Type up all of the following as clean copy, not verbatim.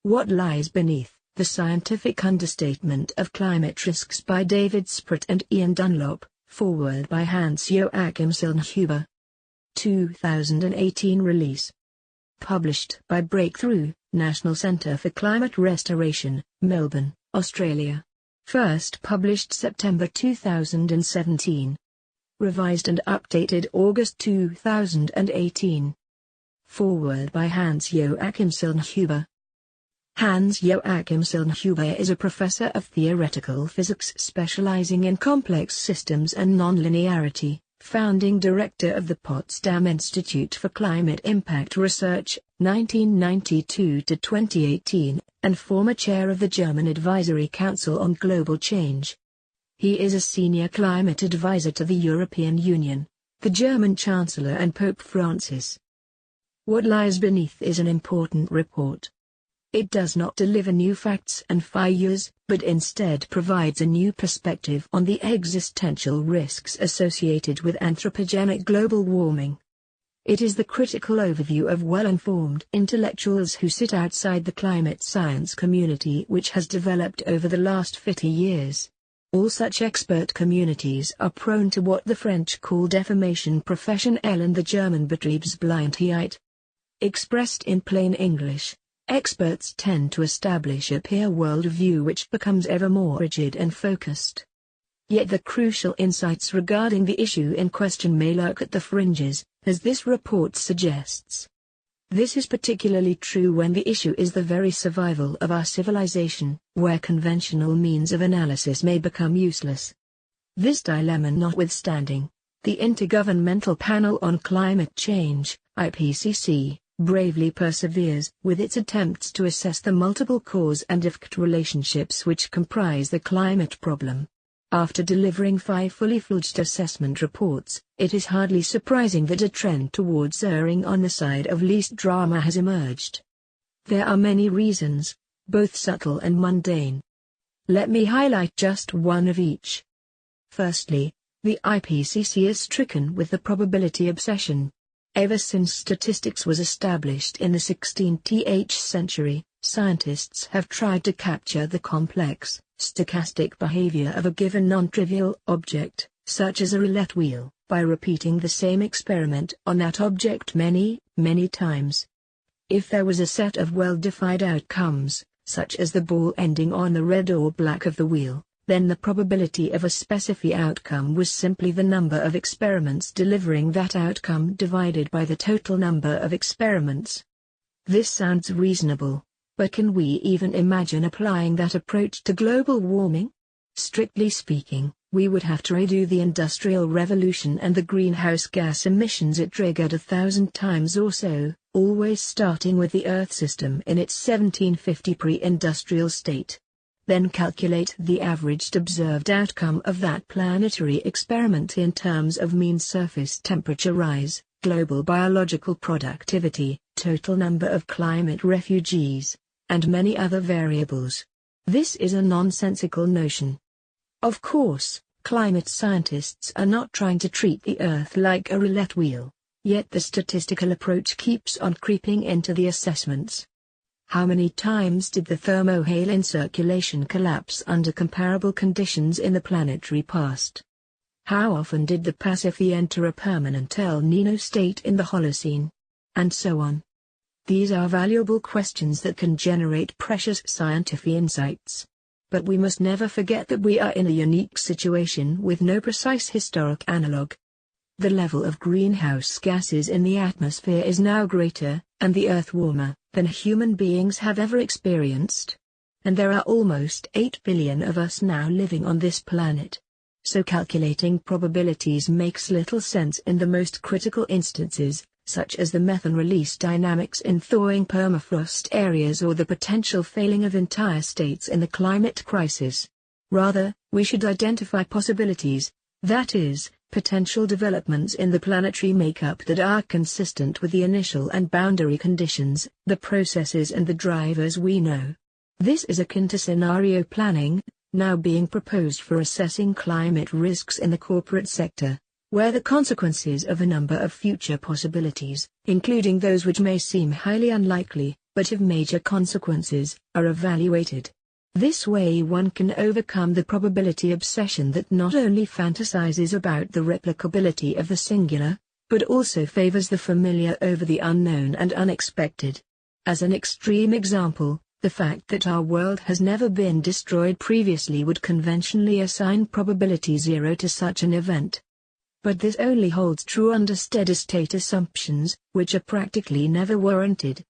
What Lies Beneath, The Scientific Understatement of Climate Risks by David SPRATT and Ian Dunlop, foreword by Hans-Joachim SCHELLNHUBER. 2018 release. Published by Breakthrough, National Centre for Climate Restoration, Melbourne, Australia. First published September 2017. Revised and updated August 2018. Foreword by Hans-Joachim SCHELLNHUBER. Hans-Joachim SCHELLNHUBER is a professor of theoretical physics specializing in complex systems and nonlinearity, founding director of the Potsdam Institute for Climate Impact Research, 1992 to 2018, and former chair of the German Advisory Council on Global Change. He is a senior climate advisor to the European Union, the German Chancellor and Pope Francis. What Lies Beneath is an important report. It does not deliver new facts and figures, but instead provides a new perspective on the existential risks associated with anthropogenic global warming. It is the critical overview of well-informed intellectuals who sit outside the climate science community which has developed over the last 50 years. All such expert communities are prone to what the French call déformation professionnelle and the German Betriebsblindheit. Expressed in plain English, experts tend to establish a peer worldview which becomes ever more rigid and focused. Yet the crucial insights regarding the issue in question may lurk at the fringes, as this report suggests. This is particularly true when the issue is the very survival of our civilization, where conventional means of analysis may become useless. This dilemma notwithstanding, the Intergovernmental Panel on Climate Change, IPCC, bravely perseveres with its attempts to assess the multiple cause and effect relationships which comprise the climate problem. After delivering 5 fully fledged assessment reports, it is hardly surprising that a trend towards erring on the side of least drama has emerged. There are many reasons, both subtle and mundane. Let me highlight just one of each. Firstly, the IPCC is stricken with the probability obsession. Ever since statistics was established in the 16th century, scientists have tried to capture the complex, stochastic behavior of a given non-trivial object, such as a roulette wheel, by repeating the same experiment on that object many, many times. If there was a set of well-defined outcomes, such as the ball ending on the red or black of the wheel, then the probability of a specific outcome was simply the number of experiments delivering that outcome divided by the total number of experiments. This sounds reasonable, but can we even imagine applying that approach to global warming? Strictly speaking, we would have to redo the Industrial Revolution and the greenhouse gas emissions it triggered 1,000 times or so, always starting with the Earth system in its 1750 pre-industrial state. Then calculate the averaged observed outcome of that planetary experiment in terms of mean surface temperature rise, global biological productivity, total number of climate refugees, and many other variables. This is a nonsensical notion. Of course, climate scientists are not trying to treat the Earth like a roulette wheel, yet the statistical approach keeps on creeping into the assessments. How many times did the thermohail in circulation collapse under comparable conditions in the planetary past? How often did the Pacific enter a permanent El Niño state in the Holocene? And so on. These are valuable questions that can generate precious scientific insights. But we must never forget that we are in a unique situation with no precise historic analogue. The level of greenhouse gases in the atmosphere is now greater, and the Earth warmer, than human beings have ever experienced. And there are almost 8 billion of us now living on this planet. So calculating probabilities makes little sense in the most critical instances, such as the methane release dynamics in thawing permafrost areas or the potential failing of entire states in the climate crisis. Rather, we should identify possibilities, that is, potential developments in the planetary makeup that are consistent with the initial and boundary conditions, the processes and the drivers we know. This is akin to scenario planning, now being proposed for assessing climate risks in the corporate sector, where the consequences of a number of future possibilities, including those which may seem highly unlikely, but if major consequences are evaluated. This way one can overcome the probability obsession that not only fantasizes about the replicability of the singular, but also favors the familiar over the unknown and unexpected. As an extreme example, the fact that our world has never been destroyed previously would conventionally assign probability 0 to such an event. But this only holds true under steady-state assumptions, which are practically never warranted.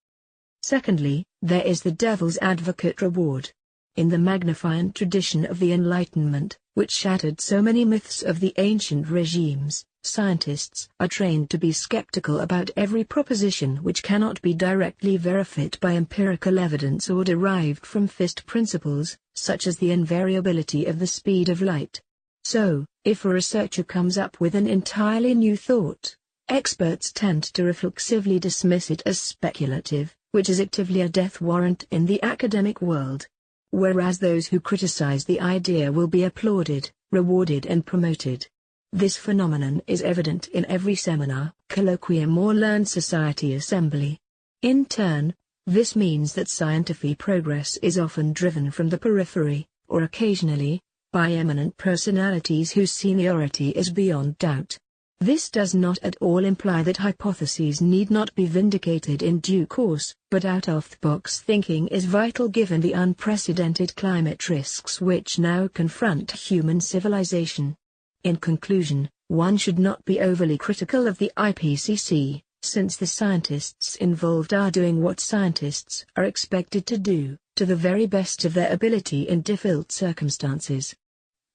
Secondly, there is the devil's advocate reward. In the magnificent tradition of the Enlightenment, which shattered so many myths of the ancient regimes, scientists are trained to be skeptical about every proposition which cannot be directly verified by empirical evidence or derived from first principles, such as the invariability of the speed of light. So, if a researcher comes up with an entirely new thought, experts tend to reflexively dismiss it as speculative, which is actively a death warrant in the academic world. Whereas those who criticize the idea will be applauded, rewarded and promoted. This phenomenon is evident in every seminar, colloquium or learned society assembly. In turn, this means that scientific progress is often driven from the periphery, or occasionally, by eminent personalities whose seniority is beyond doubt. This does not at all imply that hypotheses need not be vindicated in due course, but out-of-the-box thinking is vital given the unprecedented climate risks which now confront human civilization. In conclusion, one should not be overly critical of the IPCC, since the scientists involved are doing what scientists are expected to do, to the very best of their ability in difficult circumstances.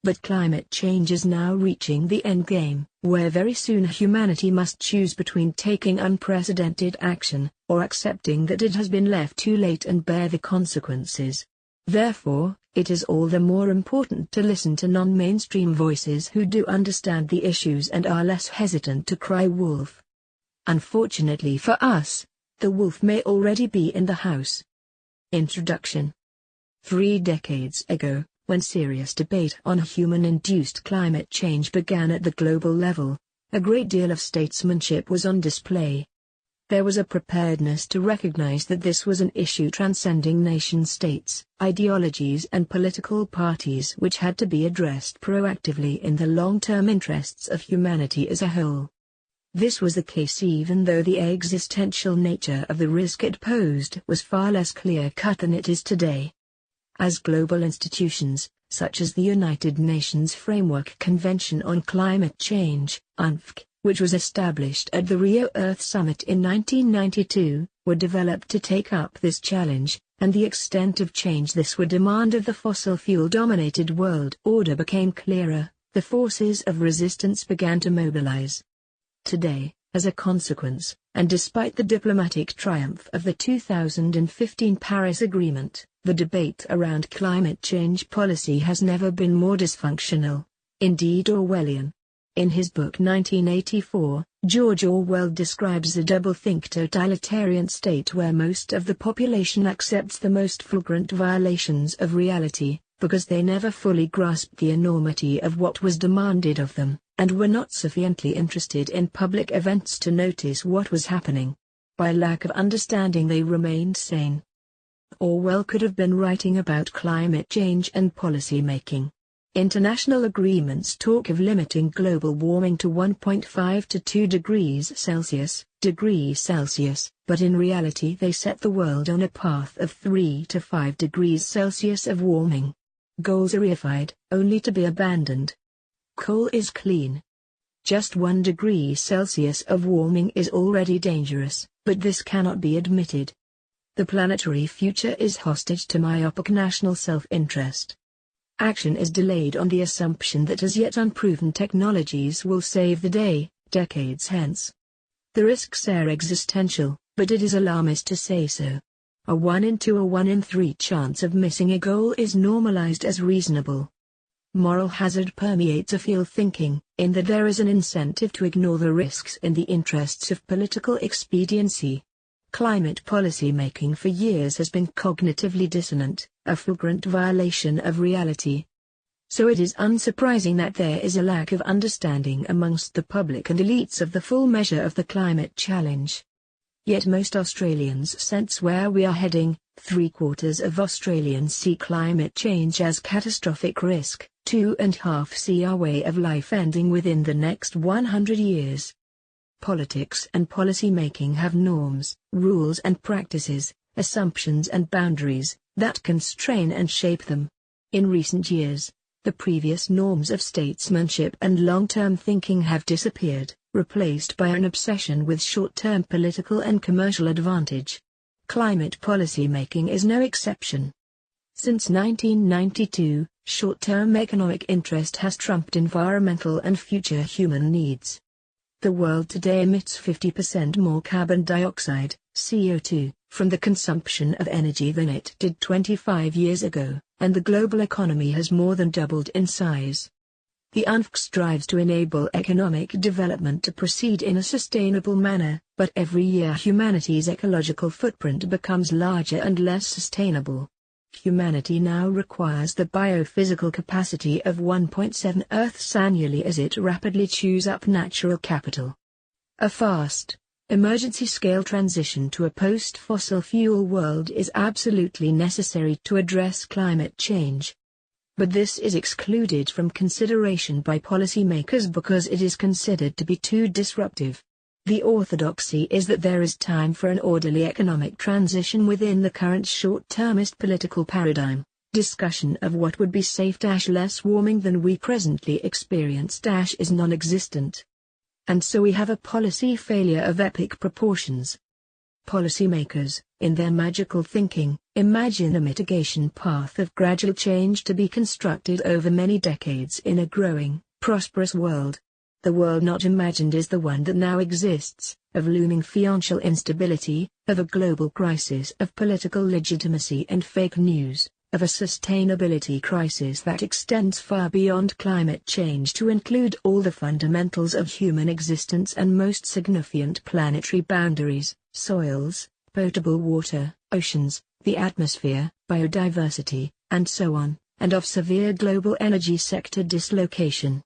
But climate change is now reaching the endgame, where very soon humanity must choose between taking unprecedented action, or accepting that it has been left too late and bear the consequences. Therefore, it is all the more important to listen to non-mainstream voices who do understand the issues and are less hesitant to cry wolf. Unfortunately for us, the wolf may already be in the house. Introduction. 3 decades ago, when serious debate on human-induced climate change began at the global level, a great deal of statesmanship was on display. There was a preparedness to recognize that this was an issue transcending nation-states, ideologies and political parties which had to be addressed proactively in the long-term interests of humanity as a whole. This was the case even though the existential nature of the risk it posed was far less clear-cut than it is today. As global institutions, such as the United Nations Framework Convention on Climate Change, UNFC, which was established at the Rio Earth Summit in 1992, were developed to take up this challenge, and the extent of change this would demand of the fossil fuel-dominated world order became clearer. The forces of resistance began to mobilize. Today, as a consequence, and despite the diplomatic triumph of the 2015 Paris Agreement, the debate around climate change policy has never been more dysfunctional, indeed Orwellian. In his book 1984, George Orwell describes a doublethink totalitarian state where most of the population accepts the most flagrant violations of reality, because they never fully grasped the enormity of what was demanded of them, and were not sufficiently interested in public events to notice what was happening. By lack of understanding they remained sane. Orwell could have been writing about climate change and policy making. International agreements talk of limiting global warming to 1.5 to 2 degrees Celsius, but in reality they set the world on a path of 3 to 5 degrees Celsius of warming. Goals are reified, only to be abandoned. Coal is clean. Just 1 degree Celsius of warming is already dangerous, but this cannot be admitted. The planetary future is hostage to myopic national self-interest. Action is delayed on the assumption that as yet unproven technologies will save the day, decades hence. The risks are existential, but it is alarmist to say so. A 1 in 2 or 1 in 3 chance of missing a goal is normalized as reasonable. Moral hazard permeates afield thinking, in that there is an incentive to ignore the risks in the interests of political expediency. Climate policy making for years has been cognitively dissonant, a flagrant violation of reality. So it is unsurprising that there is a lack of understanding amongst the public and elites of the full measure of the climate challenge. Yet most Australians sense where we are heading. 3/4 of Australians see climate change as catastrophic risk. 2.5 see our way of life ending within the next 100 years. Politics and policy making have norms, rules and practices, assumptions and boundaries, that constrain and shape them. In recent years, the previous norms of statesmanship and long-term thinking have disappeared, replaced by an obsession with short-term political and commercial advantage. Climate policy making is no exception. Since 1992, short-term economic interest has trumped environmental and future human needs. The world today emits 50% more carbon dioxide, CO2, from the consumption of energy than it did 25 years ago, and the global economy has more than doubled in size. The UNFC strives to enable economic development to proceed in a sustainable manner, but every year humanity's ecological footprint becomes larger and less sustainable. Humanity now requires the biophysical capacity of 1.7 Earths annually as it rapidly chews up natural capital. A fast, emergency-scale transition to a post-fossil fuel world is absolutely necessary to address climate change. But this is excluded from consideration by policymakers because it is considered to be too disruptive. The orthodoxy is that there is time for an orderly economic transition within the current short-termist political paradigm. Discussion of what would be safe-less warming than we presently experience is non-existent. And so we have a policy failure of epic proportions. Policymakers, in their magical thinking, imagine a mitigation path of gradual change to be constructed over many decades in a growing, prosperous world. The world not imagined is the one that now exists, of looming financial instability, of a global crisis of political legitimacy and fake news, of a sustainability crisis that extends far beyond climate change to include all the fundamentals of human existence and most significant planetary boundaries, soils, potable water, oceans, the atmosphere, biodiversity, and so on, and of severe global energy sector dislocation.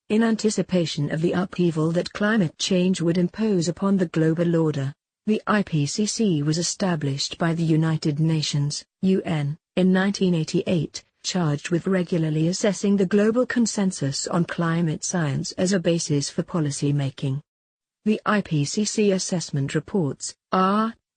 In anticipation of the upheaval that climate change would impose upon the global order, the IPCC was established by the United Nations, UN, in 1988, charged with regularly assessing the global consensus on climate science as a basis for policy making. The IPCC assessment reports,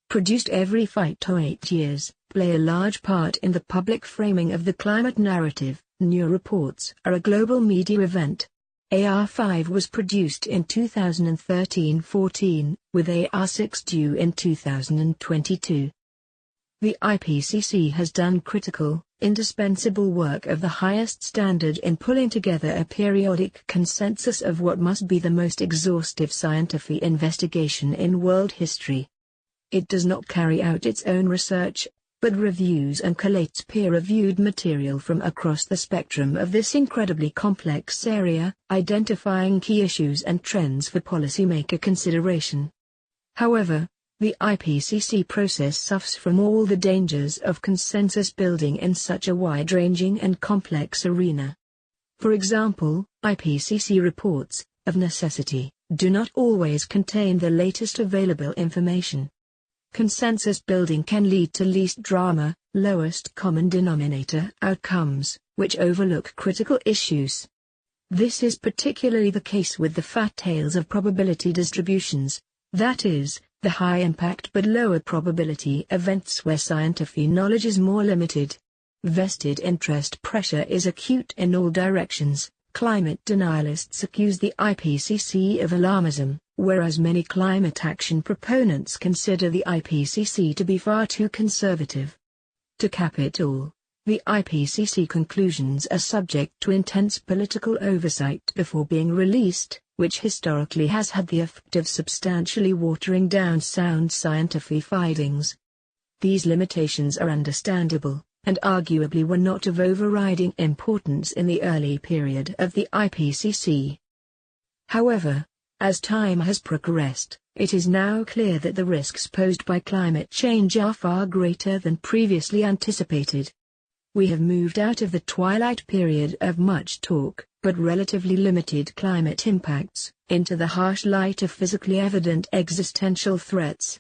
produced every 5 to 8 years, play a large part in the public framing of the climate narrative. New reports are a global media event. AR5 was produced in 2013-14, with AR6 due in 2022. The IPCC has done critical, indispensable work of the highest standard in pulling together a periodic consensus of what must be the most exhaustive scientific investigation in world history. It does not carry out its own research, but reviews and collates peer-reviewed material from across the spectrum of this incredibly complex area, identifying key issues and trends for policymaker consideration. However, the IPCC process suffers from all the dangers of consensus building in such a wide-ranging and complex arena. For example, IPCC reports, of necessity, do not always contain the latest available information. Consensus building can lead to least drama, lowest common denominator outcomes, which overlook critical issues. This is particularly the case with the fat tails of probability distributions, that is, the high impact but lower probability events where scientific knowledge is more limited. Vested interest pressure is acute in all directions. Climate denialists accuse the IPCC of alarmism, whereas many climate action proponents consider the IPCC to be far too conservative. To cap it all, the IPCC conclusions are subject to intense political oversight before being released, which historically has had the effect of substantially watering down sound scientific findings. These limitations are understandable, and arguably were not of overriding importance in the early period of the IPCC. However, as time has progressed, it is now clear that the risks posed by climate change are far greater than previously anticipated. We have moved out of the twilight period of much talk, but relatively limited climate impacts, into the harsh light of physically evident existential threats.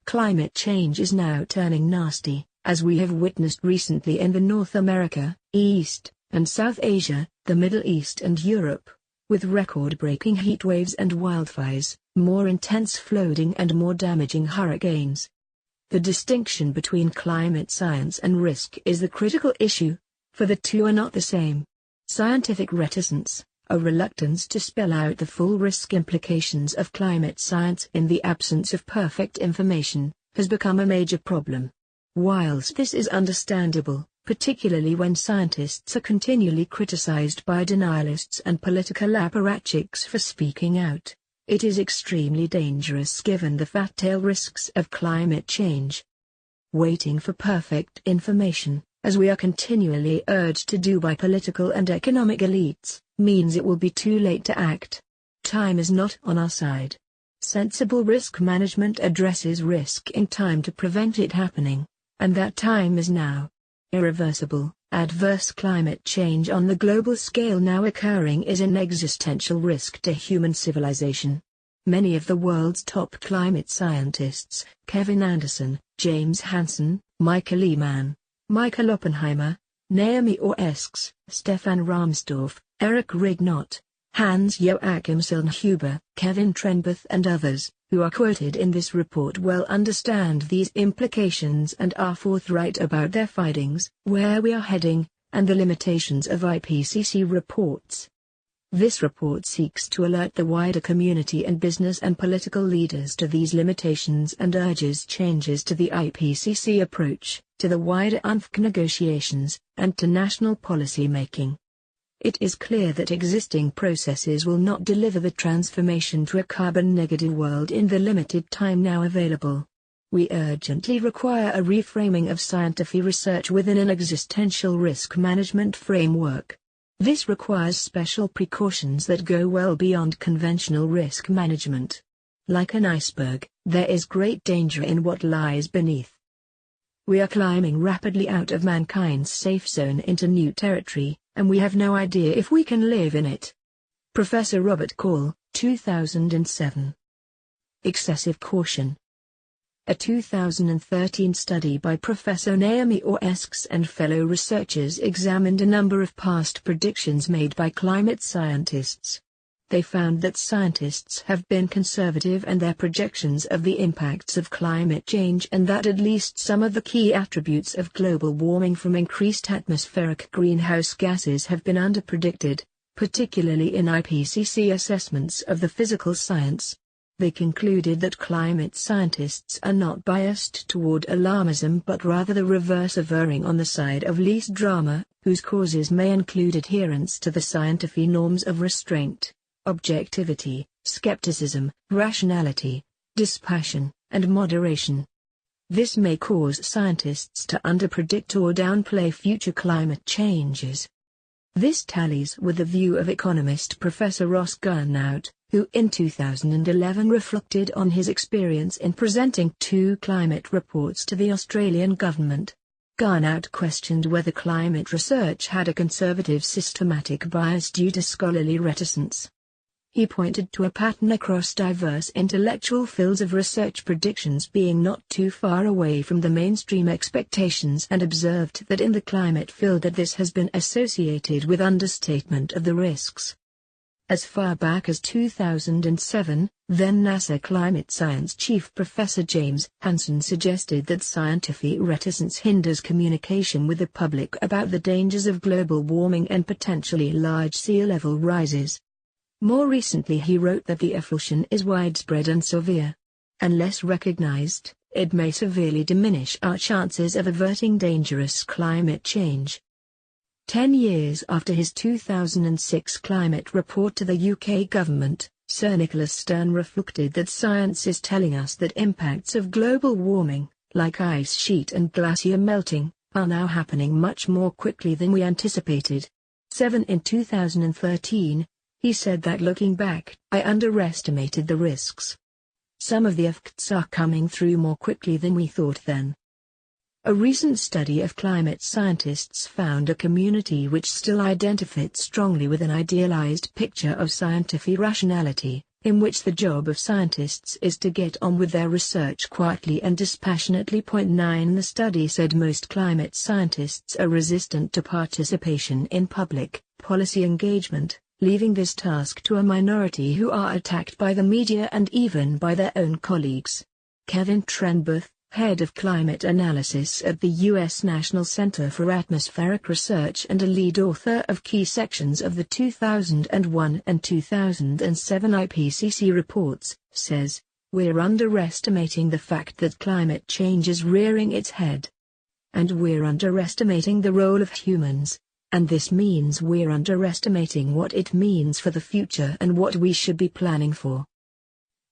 Climate change is now turning nasty, as we have witnessed recently in the North America, East, and South Asia, the Middle East and Europe, with record-breaking heat waves and wildfires, more intense flooding and more damaging hurricanes. The distinction between climate science and risk is the critical issue, for the two are not the same. Scientific reticence, a reluctance to spell out the full risk implications of climate science in the absence of perfect information, has become a major problem. Whilst this is understandable, particularly when scientists are continually criticized by denialists and political apparatchiks for speaking out, it is extremely dangerous given the fat-tail risks of climate change. Waiting for perfect information, as we are continually urged to do by political and economic elites, means it will be too late to act. Time is not on our side. Sensible risk management addresses risk in time to prevent it happening, and that time is now. Irreversible, adverse climate change on the global scale now occurring is an existential risk to human civilization. Many of the world's top climate scientists, Kevin Anderson, James Hansen, Michael Lehmann, Michael Oppenheimer, Naomi Oreskes, Stefan Rahmstorff, Eric Rignot, Hans-Joachim Schellnhuber, Kevin Trenberth and others, who are quoted in this report well understand these implications and are forthright about their findings, where we are heading, and the limitations of IPCC reports. This report seeks to alert the wider community and business and political leaders to these limitations and urges changes to the IPCC approach, to the wider UNFC negotiations, and to national policy making. It is clear that existing processes will not deliver the transformation to a carbon-negative world in the limited time now available. We urgently require a reframing of scientific research within an existential risk management framework. This requires special precautions that go well beyond conventional risk management. Like an iceberg, there is great danger in what lies beneath. We are climbing rapidly out of mankind's safe zone into new territory, and we have no idea if we can live in it. Professor Robert Call, 2007. Excessive caution. A 2013 study by Professor Naomi Oreskes and fellow researchers examined a number of past predictions made by climate scientists. They found that scientists have been conservative in their projections of the impacts of climate change and that at least some of the key attributes of global warming from increased atmospheric greenhouse gases have been underpredicted, particularly in IPCC assessments of the physical science. They concluded that climate scientists are not biased toward alarmism but rather the reverse of erring on the side of least drama, whose causes may include adherence to the scientific norms of restraint, objectivity, skepticism, rationality, dispassion, and moderation. This may cause scientists to underpredict or downplay future climate changes. This tallies with the view of economist Professor Ross Gurnout, who in 2011 reflected on his experience in presenting 2 climate reports to the Australian government. Gurnout questioned whether climate research had a conservative systematic bias due to scholarly reticence. He pointed to a pattern across diverse intellectual fields of research predictions being not too far away from the mainstream expectations and observed that in the climate field that this has been associated with understatement of the risks. As far back as 2007, then NASA climate science chief Professor James Hansen suggested that scientific reticence hinders communication with the public about the dangers of global warming and potentially large sea level rises. More recently he wrote that the effluxion is widespread and severe. Unless recognized, it may severely diminish our chances of averting dangerous climate change. 10 years after his 2006 climate report to the UK government, Sir Nicholas Stern reflected that science is telling us that impacts of global warming, like ice sheet and glacier melting, are now happening much more quickly than we anticipated. In 2013, he said that looking back, I underestimated the risks. Some of the effects are coming through more quickly than we thought then. A recent study of climate scientists found a community which still identified strongly with an idealized picture of scientific rationality, in which the job of scientists is to get on with their research quietly and dispassionately. Point 9. The study said most climate scientists are resistant to participation in public policy engagement, leaving this task to a minority who are attacked by the media and even by their own colleagues. Kevin Trenboth, head of climate analysis at the U.S. National Center for Atmospheric Research and a lead author of key sections of the 2001 and 2007 IPCC reports, says, "We're underestimating the fact that climate change is rearing its head. And we're underestimating the role of humans, and this means we're underestimating what it means for the future and what we should be planning for."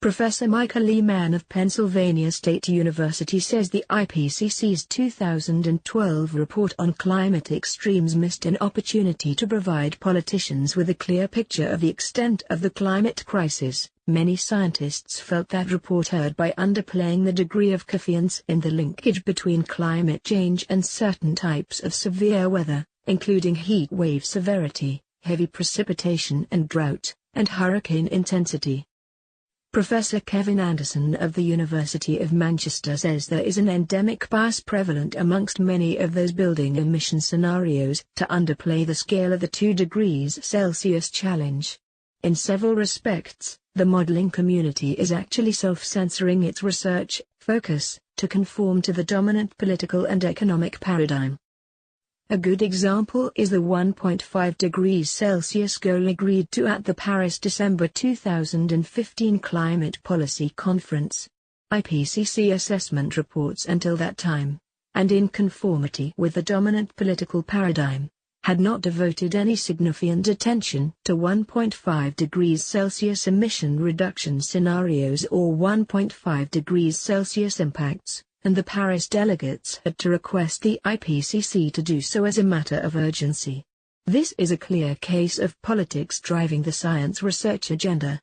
Professor Michael Lehman of Pennsylvania State University says the IPCC's 2012 report on climate extremes missed an opportunity to provide politicians with a clear picture of the extent of the climate crisis. Many scientists felt that report erred by underplaying the degree of confiance in the linkage between climate change and certain types of severe weather, including heat wave severity, heavy precipitation and drought, and hurricane intensity. Professor Kevin Anderson of the University of Manchester says there is an endemic bias prevalent amongst many of those building emission scenarios to underplay the scale of the 2 degrees Celsius challenge. In several respects, the modeling community is actually self-censoring its research focus to conform to the dominant political and economic paradigm. A good example is the 1.5 degrees Celsius goal agreed to at the Paris December 2015 Climate Policy Conference. IPCC assessment reports until that time, and in conformity with the dominant political paradigm, had not devoted any significant attention to 1.5 degrees Celsius emission reduction scenarios or 1.5 degrees Celsius impacts, and the Paris delegates had to request the IPCC to do so as a matter of urgency. This is a clear case of politics driving the science research agenda.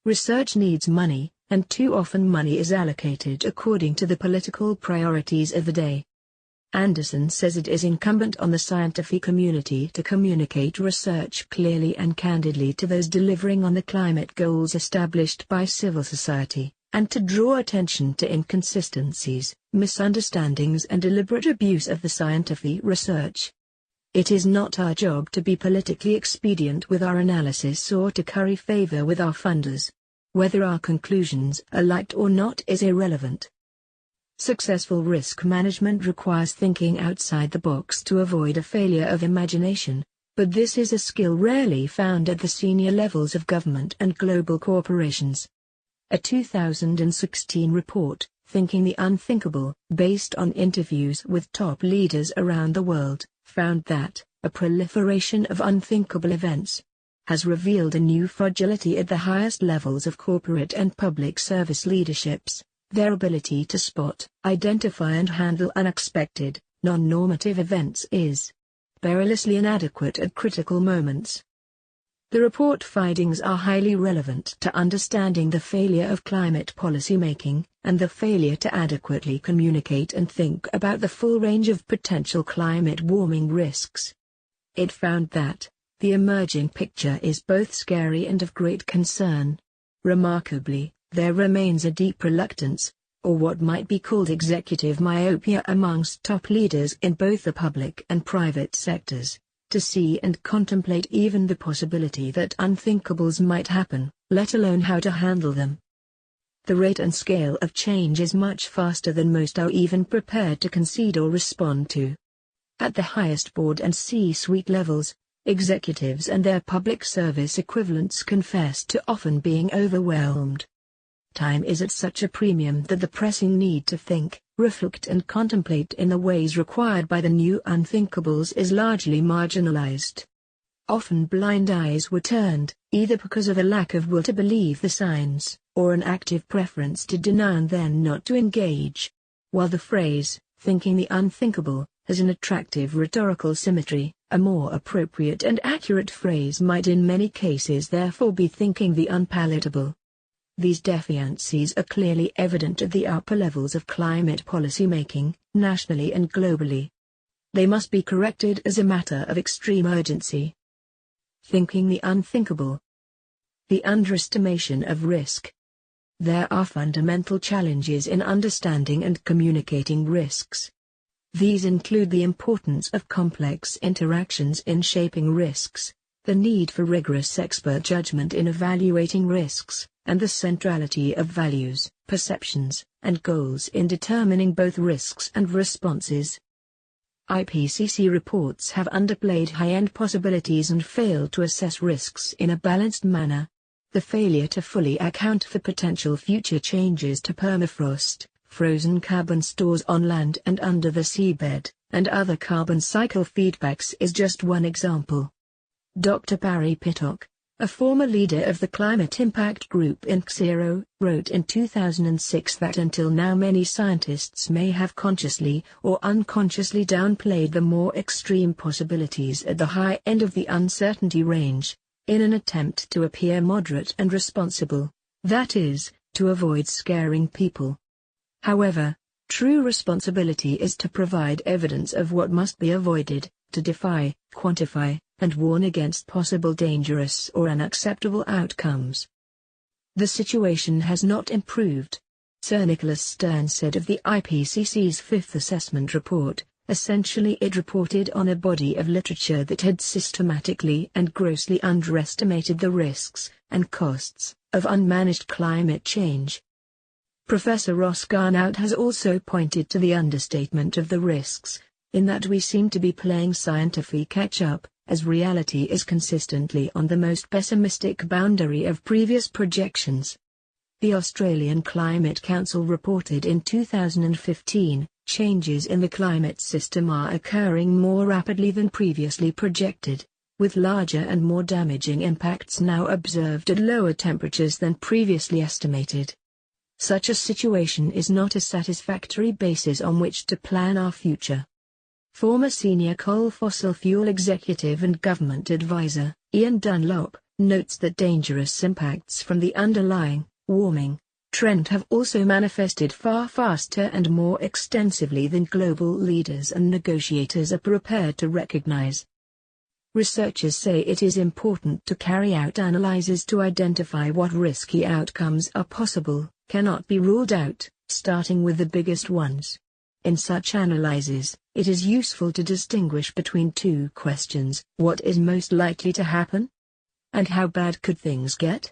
Research needs money, and too often money is allocated according to the political priorities of the day. Anderson says it is incumbent on the scientific community to communicate research clearly and candidly to those delivering on the climate goals established by civil society, and to draw attention to inconsistencies, misunderstandings and deliberate abuse of the scientific research. It is not our job to be politically expedient with our analysis or to curry favor with our funders. Whether our conclusions are liked or not is irrelevant. Successful risk management requires thinking outside the box to avoid a failure of imagination, but this is a skill rarely found at the senior levels of government and global corporations. A 2016 report, Thinking the Unthinkable, based on interviews with top leaders around the world, found that a proliferation of unthinkable events has revealed a new fragility at the highest levels of corporate and public service leaderships. Their ability to spot, identify and handle unexpected, non-normative events is perilously inadequate at critical moments. The report findings are highly relevant to understanding the failure of climate policymaking, and the failure to adequately communicate and think about the full range of potential climate warming risks. It found that the emerging picture is both scary and of great concern. Remarkably, there remains a deep reluctance, or what might be called executive myopia amongst top leaders in both the public and private sectors, to see and contemplate even the possibility that unthinkables might happen, let alone how to handle them. The rate and scale of change is much faster than most are even prepared to concede or respond to. At the highest board and C-suite levels, executives and their public service equivalents confess to often being overwhelmed. Time is at such a premium that the pressing need to think, reflect and contemplate in the ways required by the new unthinkables is largely marginalized. Often blind eyes were turned, either because of a lack of will to believe the signs, or an active preference to deny and then not to engage. While the phrase, thinking the unthinkable, has an attractive rhetorical symmetry, a more appropriate and accurate phrase might in many cases therefore be thinking the unpalatable. These deficiencies are clearly evident at the upper levels of climate policymaking, nationally and globally. They must be corrected as a matter of extreme urgency. Thinking the unthinkable. The underestimation of risk. There are fundamental challenges in understanding and communicating risks. These include the importance of complex interactions in shaping risks, the need for rigorous expert judgment in evaluating risks, and the centrality of values, perceptions, and goals in determining both risks and responses. IPCC reports have underplayed high-end possibilities and failed to assess risks in a balanced manner. The failure to fully account for potential future changes to permafrost, frozen carbon stores on land and under the seabed, and other carbon cycle feedbacks is just one example. Dr. Barry Pittock, a former leader of the Climate Impact Group in XERO, wrote in 2006 that until now many scientists may have consciously or unconsciously downplayed the more extreme possibilities at the high end of the uncertainty range, in an attempt to appear moderate and responsible, that is, to avoid scaring people. However, true responsibility is to provide evidence of what must be avoided, to defy, quantify, and warn against possible dangerous or unacceptable outcomes. The situation has not improved. Sir Nicholas Stern said of the IPCC's fifth assessment report, essentially it reported on a body of literature that had systematically and grossly underestimated the risks and costs of unmanaged climate change. Professor Ross Garnout has also pointed to the understatement of the risks, in that we seem to be playing scientific catch-up, as reality is consistently on the most pessimistic boundary of previous projections. The Australian Climate Council reported in 2015, changes in the climate system are occurring more rapidly than previously projected, with larger and more damaging impacts now observed at lower temperatures than previously estimated. Such a situation is not a satisfactory basis on which to plan our future. Former senior coal fossil fuel executive and government advisor, Ian Dunlop, notes that dangerous impacts from the underlying, warming, trend have also manifested far faster and more extensively than global leaders and negotiators are prepared to recognize. Researchers say it is important to carry out analyses to identify what risky outcomes are possible, cannot be ruled out, starting with the biggest ones. In such analyses, it is useful to distinguish between two questions: what is most likely to happen? And how bad could things get?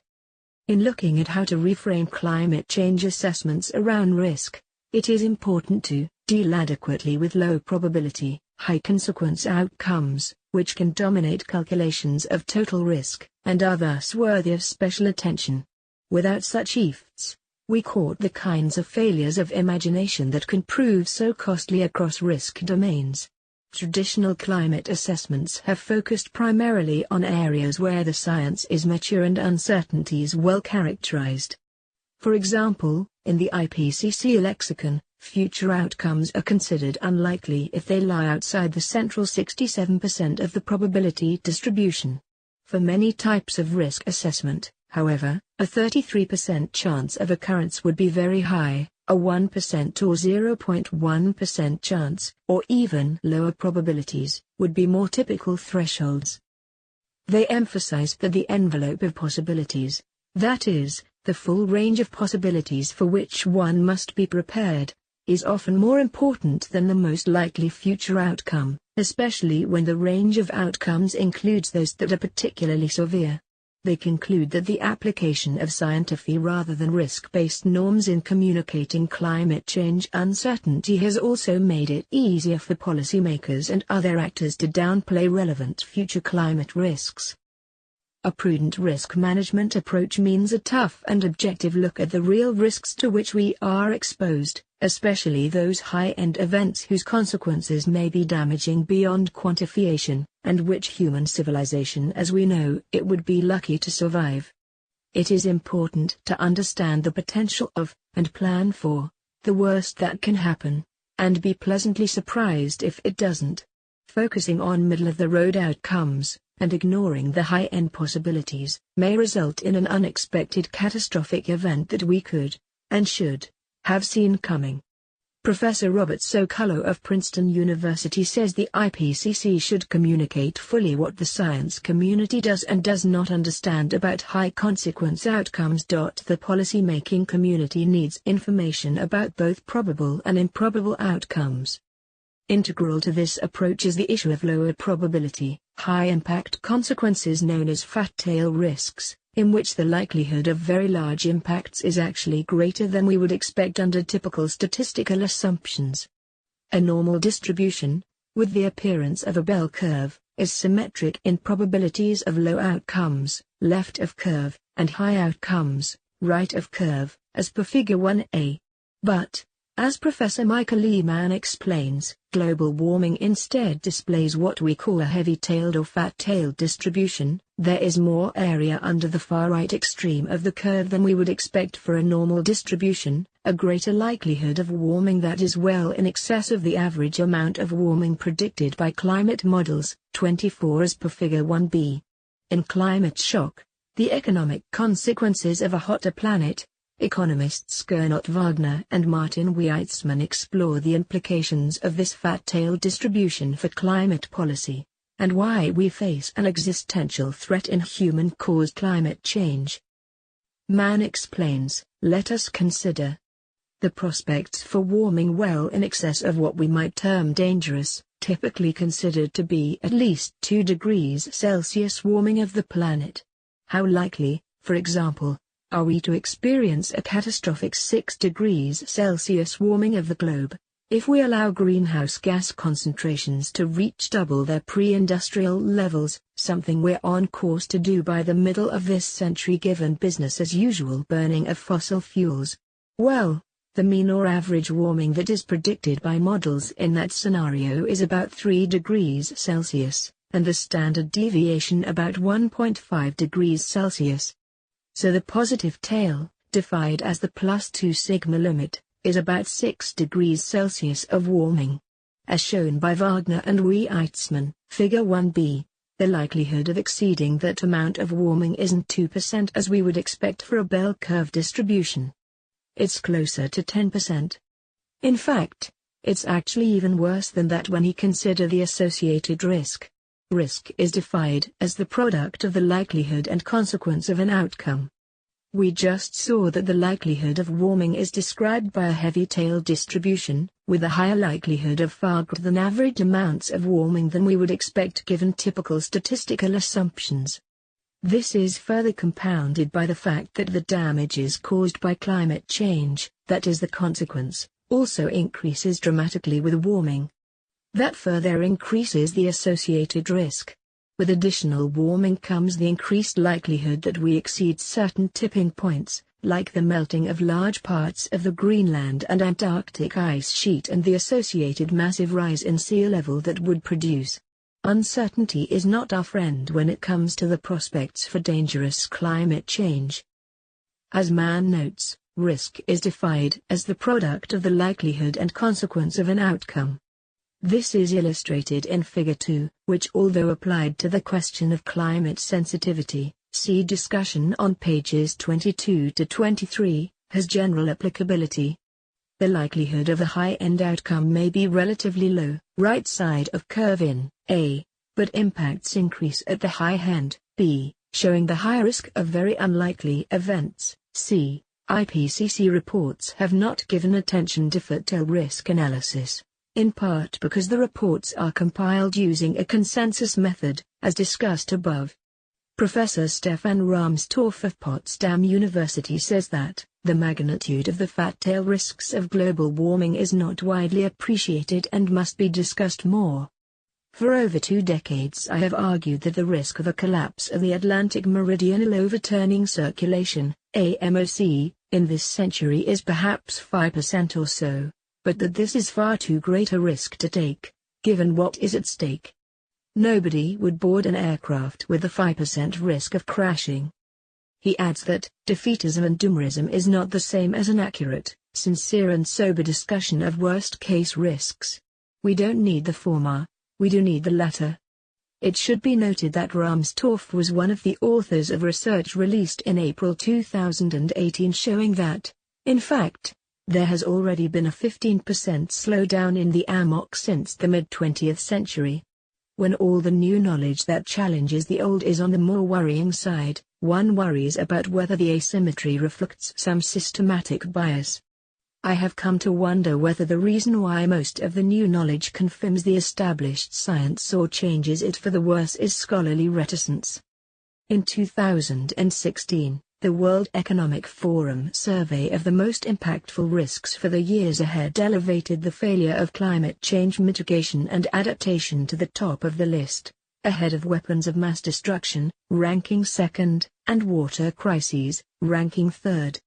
In looking at how to reframe climate change assessments around risk, it is important to deal adequately with low probability, high consequence outcomes, which can dominate calculations of total risk, and are thus worthy of special attention. Without such efforts, we court the kinds of failures of imagination that can prove so costly across risk domains. Traditional climate assessments have focused primarily on areas where the science is mature and uncertainties well characterized. For example, in the IPCC lexicon, future outcomes are considered unlikely if they lie outside the central 67% of the probability distribution. For many types of risk assessment, however, a 33% chance of occurrence would be very high, a 1% or 0.1% chance, or even lower probabilities, would be more typical thresholds. They emphasize that the envelope of possibilities, that is, the full range of possibilities for which one must be prepared, is often more important than the most likely future outcome, especially when the range of outcomes includes those that are particularly severe. They conclude that the application of scientific rather than risk-based norms in communicating climate change uncertainty has also made it easier for policymakers and other actors to downplay relevant future climate risks. A prudent risk management approach means a tough and objective look at the real risks to which we are exposed, especially those high-end events whose consequences may be damaging beyond quantification, and which human civilization as we know it would be lucky to survive. It is important to understand the potential of, and plan for, the worst that can happen, and be pleasantly surprised if it doesn't. Focusing on middle-of-the-road outcomes, and ignoring the high-end possibilities, may result in an unexpected catastrophic event that we could, and should, have seen coming. Professor Robert Socolow of Princeton University says the IPCC should communicate fully what the science community does and does not understand about high-consequence outcomes. The policymaking community needs information about both probable and improbable outcomes. Integral to this approach is the issue of lower probability, high-impact consequences known as fat tail risks, in which the likelihood of very large impacts is actually greater than we would expect under typical statistical assumptions. A normal distribution, with the appearance of a bell curve, is symmetric in probabilities of low outcomes, left of curve, and high outcomes, right of curve, as per Figure 1a. But, as Professor Michael Lehman explains, global warming instead displays what we call a heavy-tailed or fat-tailed distribution. There is more area under the far-right extreme of the curve than we would expect for a normal distribution, a greater likelihood of warming that is well in excess of the average amount of warming predicted by climate models, 24 as per Figure 1b. In Climate Shock, the economic consequences of a hotter planet, economists Gernot Wagner and Martin Weitzman explore the implications of this fat-tailed distribution for climate policy, and why we face an existential threat in human-caused climate change. Mann explains, let us consider the prospects for warming well in excess of what we might term dangerous, typically considered to be at least 2 degrees Celsius warming of the planet. How likely, for example, are we to experience a catastrophic 6 degrees Celsius warming of the globe, if we allow greenhouse gas concentrations to reach double their pre-industrial levels, something we're on course to do by the middle of this century given business as usual burning of fossil fuels? Well, the mean or average warming that is predicted by models in that scenario is about 3 degrees Celsius, and the standard deviation about 1.5 degrees Celsius. So the positive tail, defined as the +2 sigma limit, is about 6 degrees Celsius of warming. As shown by Wagner and Weitzman, Figure 1b, the likelihood of exceeding that amount of warming isn't 2% as we would expect for a bell curve distribution. It's closer to 10%. In fact, it's actually even worse than that when you consider the associated risk. Risk is defined as the product of the likelihood and consequence of an outcome. We just saw that the likelihood of warming is described by a heavy-tailed distribution, with a higher likelihood of far greater than average amounts of warming than we would expect given typical statistical assumptions. This is further compounded by the fact that the damages caused by climate change, that is the consequence, also increases dramatically with warming. That further increases the associated risk. With additional warming comes the increased likelihood that we exceed certain tipping points, like the melting of large parts of the Greenland and Antarctic ice sheet and the associated massive rise in sea level that would produce. Uncertainty is not our friend when it comes to the prospects for dangerous climate change. As Mann notes, risk is defined as the product of the likelihood and consequence of an outcome. This is illustrated in Figure 2, which although applied to the question of climate sensitivity, see discussion on pages 22 to 23, has general applicability. The likelihood of a high-end outcome may be relatively low, right side of curve in A, but impacts increase at the high end, B, showing the high risk of very unlikely events, C. IPCC reports have not given attention to fat-tail risk analysis, in part because the reports are compiled using a consensus method, as discussed above. Professor Stefan Rahmstorff of Potsdam University says that the magnitude of the fat-tail risks of global warming is not widely appreciated and must be discussed more. For over 2 decades I have argued that the risk of a collapse of the Atlantic Meridional Overturning Circulation, AMOC, in this century is perhaps 5% or so, but that this is far too great a risk to take, given what is at stake. Nobody would board an aircraft with a 5% risk of crashing. He adds that defeatism and doomerism is not the same as an accurate, sincere and sober discussion of worst-case risks. We don't need the former, we do need the latter. It should be noted that Rahmstorff was one of the authors of research released in April 2018 showing that, in fact, There has already been a 15% slowdown in the amok since the mid-20th century. When all the new knowledge that challenges the old is on the more worrying side, one worries about whether the asymmetry reflects some systematic bias. I have come to wonder whether the reason why most of the new knowledge confirms the established science or changes it for the worse is scholarly reticence. In 2016, the World Economic Forum survey of the most impactful risks for the years ahead elevated the failure of climate change mitigation and adaptation to the top of the list, ahead of weapons of mass destruction, ranking second, and water crises, ranking third.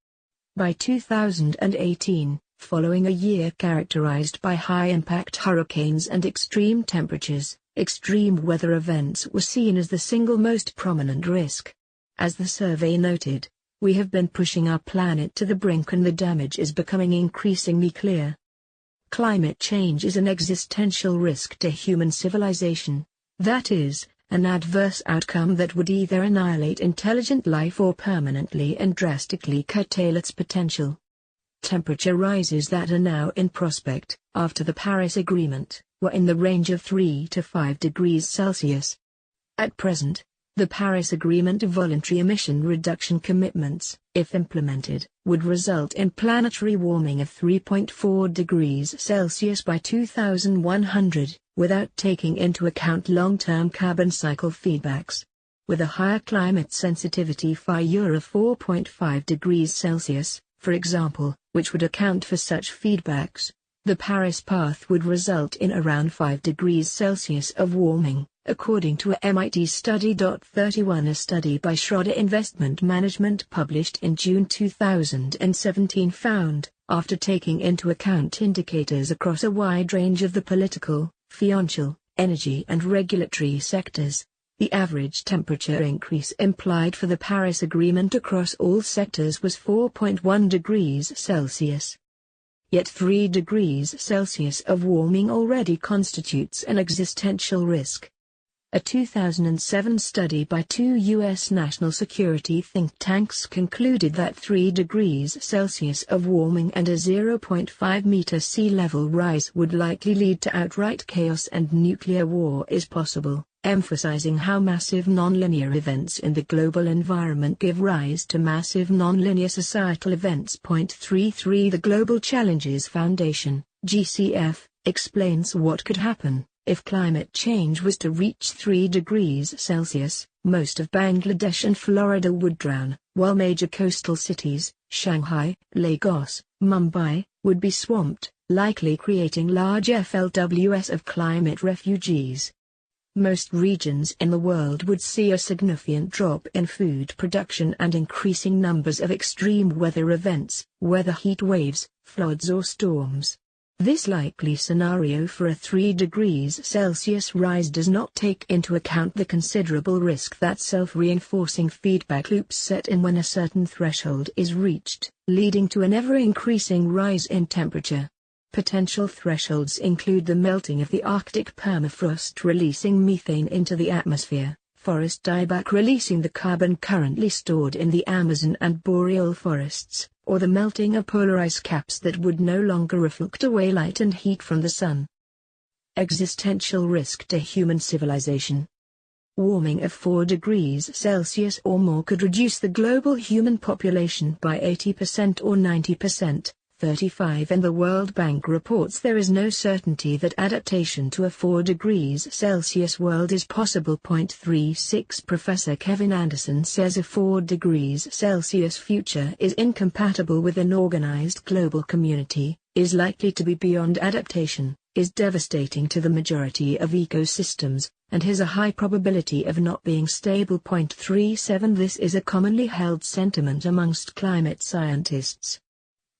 By 2018, following a year characterized by high-impact hurricanes and extreme temperatures, extreme weather events were seen as the single most prominent risk. As the survey noted, we have been pushing our planet to the brink and the damage is becoming increasingly clear. Climate change is an existential risk to human civilization, that is, an adverse outcome that would either annihilate intelligent life or permanently and drastically curtail its potential. Temperature rises that are now in prospect, after the Paris Agreement, were in the range of 3 to 5 degrees Celsius. At present, the Paris Agreement voluntary emission reduction commitments, if implemented, would result in planetary warming of 3.4 degrees Celsius by 2100, without taking into account long-term carbon cycle feedbacks. With a higher climate sensitivity figure of 4.5 degrees Celsius, for example, which would account for such feedbacks, the Paris path would result in around 5 degrees Celsius of warming, according to a MIT study. 31 A study by Schroeder Investment Management published in June 2017 found, after taking into account indicators across a wide range of the political, financial, energy and regulatory sectors, the average temperature increase implied for the Paris Agreement across all sectors was 4.1 degrees Celsius. Yet 3 degrees Celsius of warming already constitutes an existential risk. A 2007 study by 2 U.S. national security think tanks concluded that 3 degrees Celsius of warming and a 0.5-meter sea level rise would likely lead to outright chaos and nuclear war is possible, emphasizing how massive nonlinear events in the global environment give rise to massive nonlinear societal events. 33 The Global Challenges Foundation, GCF, explains what could happen if climate change was to reach 3 degrees Celsius. Most of Bangladesh and Florida would drown, while major coastal cities, Shanghai, Lagos, Mumbai, would be swamped, likely creating large FLWs of climate refugees. Most regions in the world would see a significant drop in food production and increasing numbers of extreme weather events, whether heat waves, floods or storms. This likely scenario for a 3 degrees Celsius rise does not take into account the considerable risk that self-reinforcing feedback loops set in when a certain threshold is reached, leading to an ever-increasing rise in temperature. Potential thresholds include the melting of the Arctic permafrost releasing methane into the atmosphere, forest dieback releasing the carbon currently stored in the Amazon and boreal forests, or the melting of polar ice caps that would no longer reflect away light and heat from the sun. Existential risk to human civilization. Warming of 4 degrees Celsius or more could reduce the global human population by 80% or 90%. 35 And the World Bank reports there is no certainty that adaptation to a 4 degrees Celsius world is possible. 36 Professor Kevin Anderson says a 4 degrees Celsius future is incompatible with an organized global community, is likely to be beyond adaptation, is devastating to the majority of ecosystems, and has a high probability of not being stable. 37 This is a commonly held sentiment amongst climate scientists.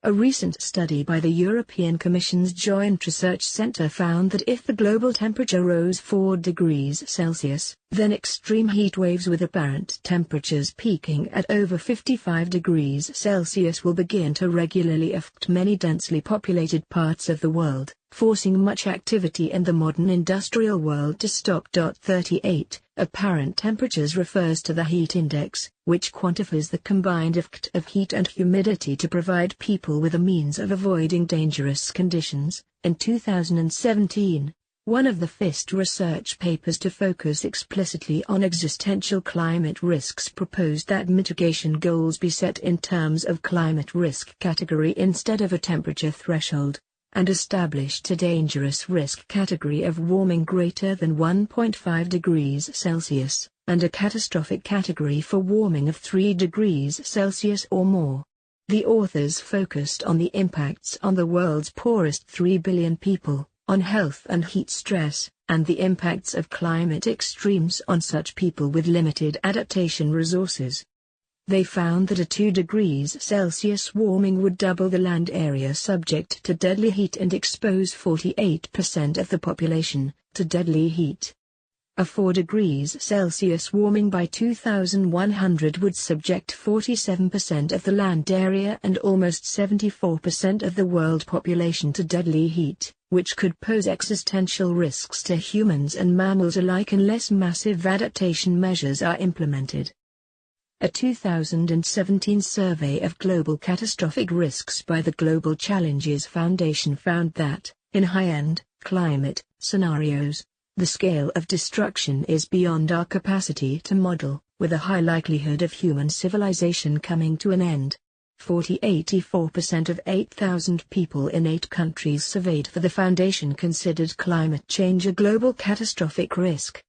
A recent study by the European Commission's Joint Research Centre found that if the global temperature rose 4 degrees Celsius, then extreme heat waves with apparent temperatures peaking at over 55 degrees Celsius will begin to regularly affect many densely populated parts of the world, forcing much activity in the modern industrial world to stop. 38. Apparent temperatures refers to the heat index, which quantifies the combined effect of heat and humidity to provide people with a means of avoiding dangerous conditions. In 2017, one of the first research papers to focus explicitly on existential climate risks proposed that mitigation goals be set in terms of climate risk category instead of a temperature threshold, and established a dangerous risk category of warming greater than 1.5 degrees Celsius, and a catastrophic category for warming of 3 degrees Celsius or more. The authors focused on the impacts on the world's poorest 3 billion people, on health and heat stress, and the impacts of climate extremes on such people with limited adaptation resources. They found that a 2 degrees Celsius warming would double the land area subject to deadly heat and expose 48% of the population to deadly heat. A 4 degrees Celsius warming by 2100 would subject 47% of the land area and almost 74% of the world population to deadly heat, which could pose existential risks to humans and mammals alike unless massive adaptation measures are implemented. A 2017 survey of global catastrophic risks by the Global Challenges Foundation found that, in high-end, climate scenarios, the scale of destruction is beyond our capacity to model, with a high likelihood of human civilization coming to an end. 84% of 8,000 people in 8 countries surveyed for the foundation considered climate change a global catastrophic risk.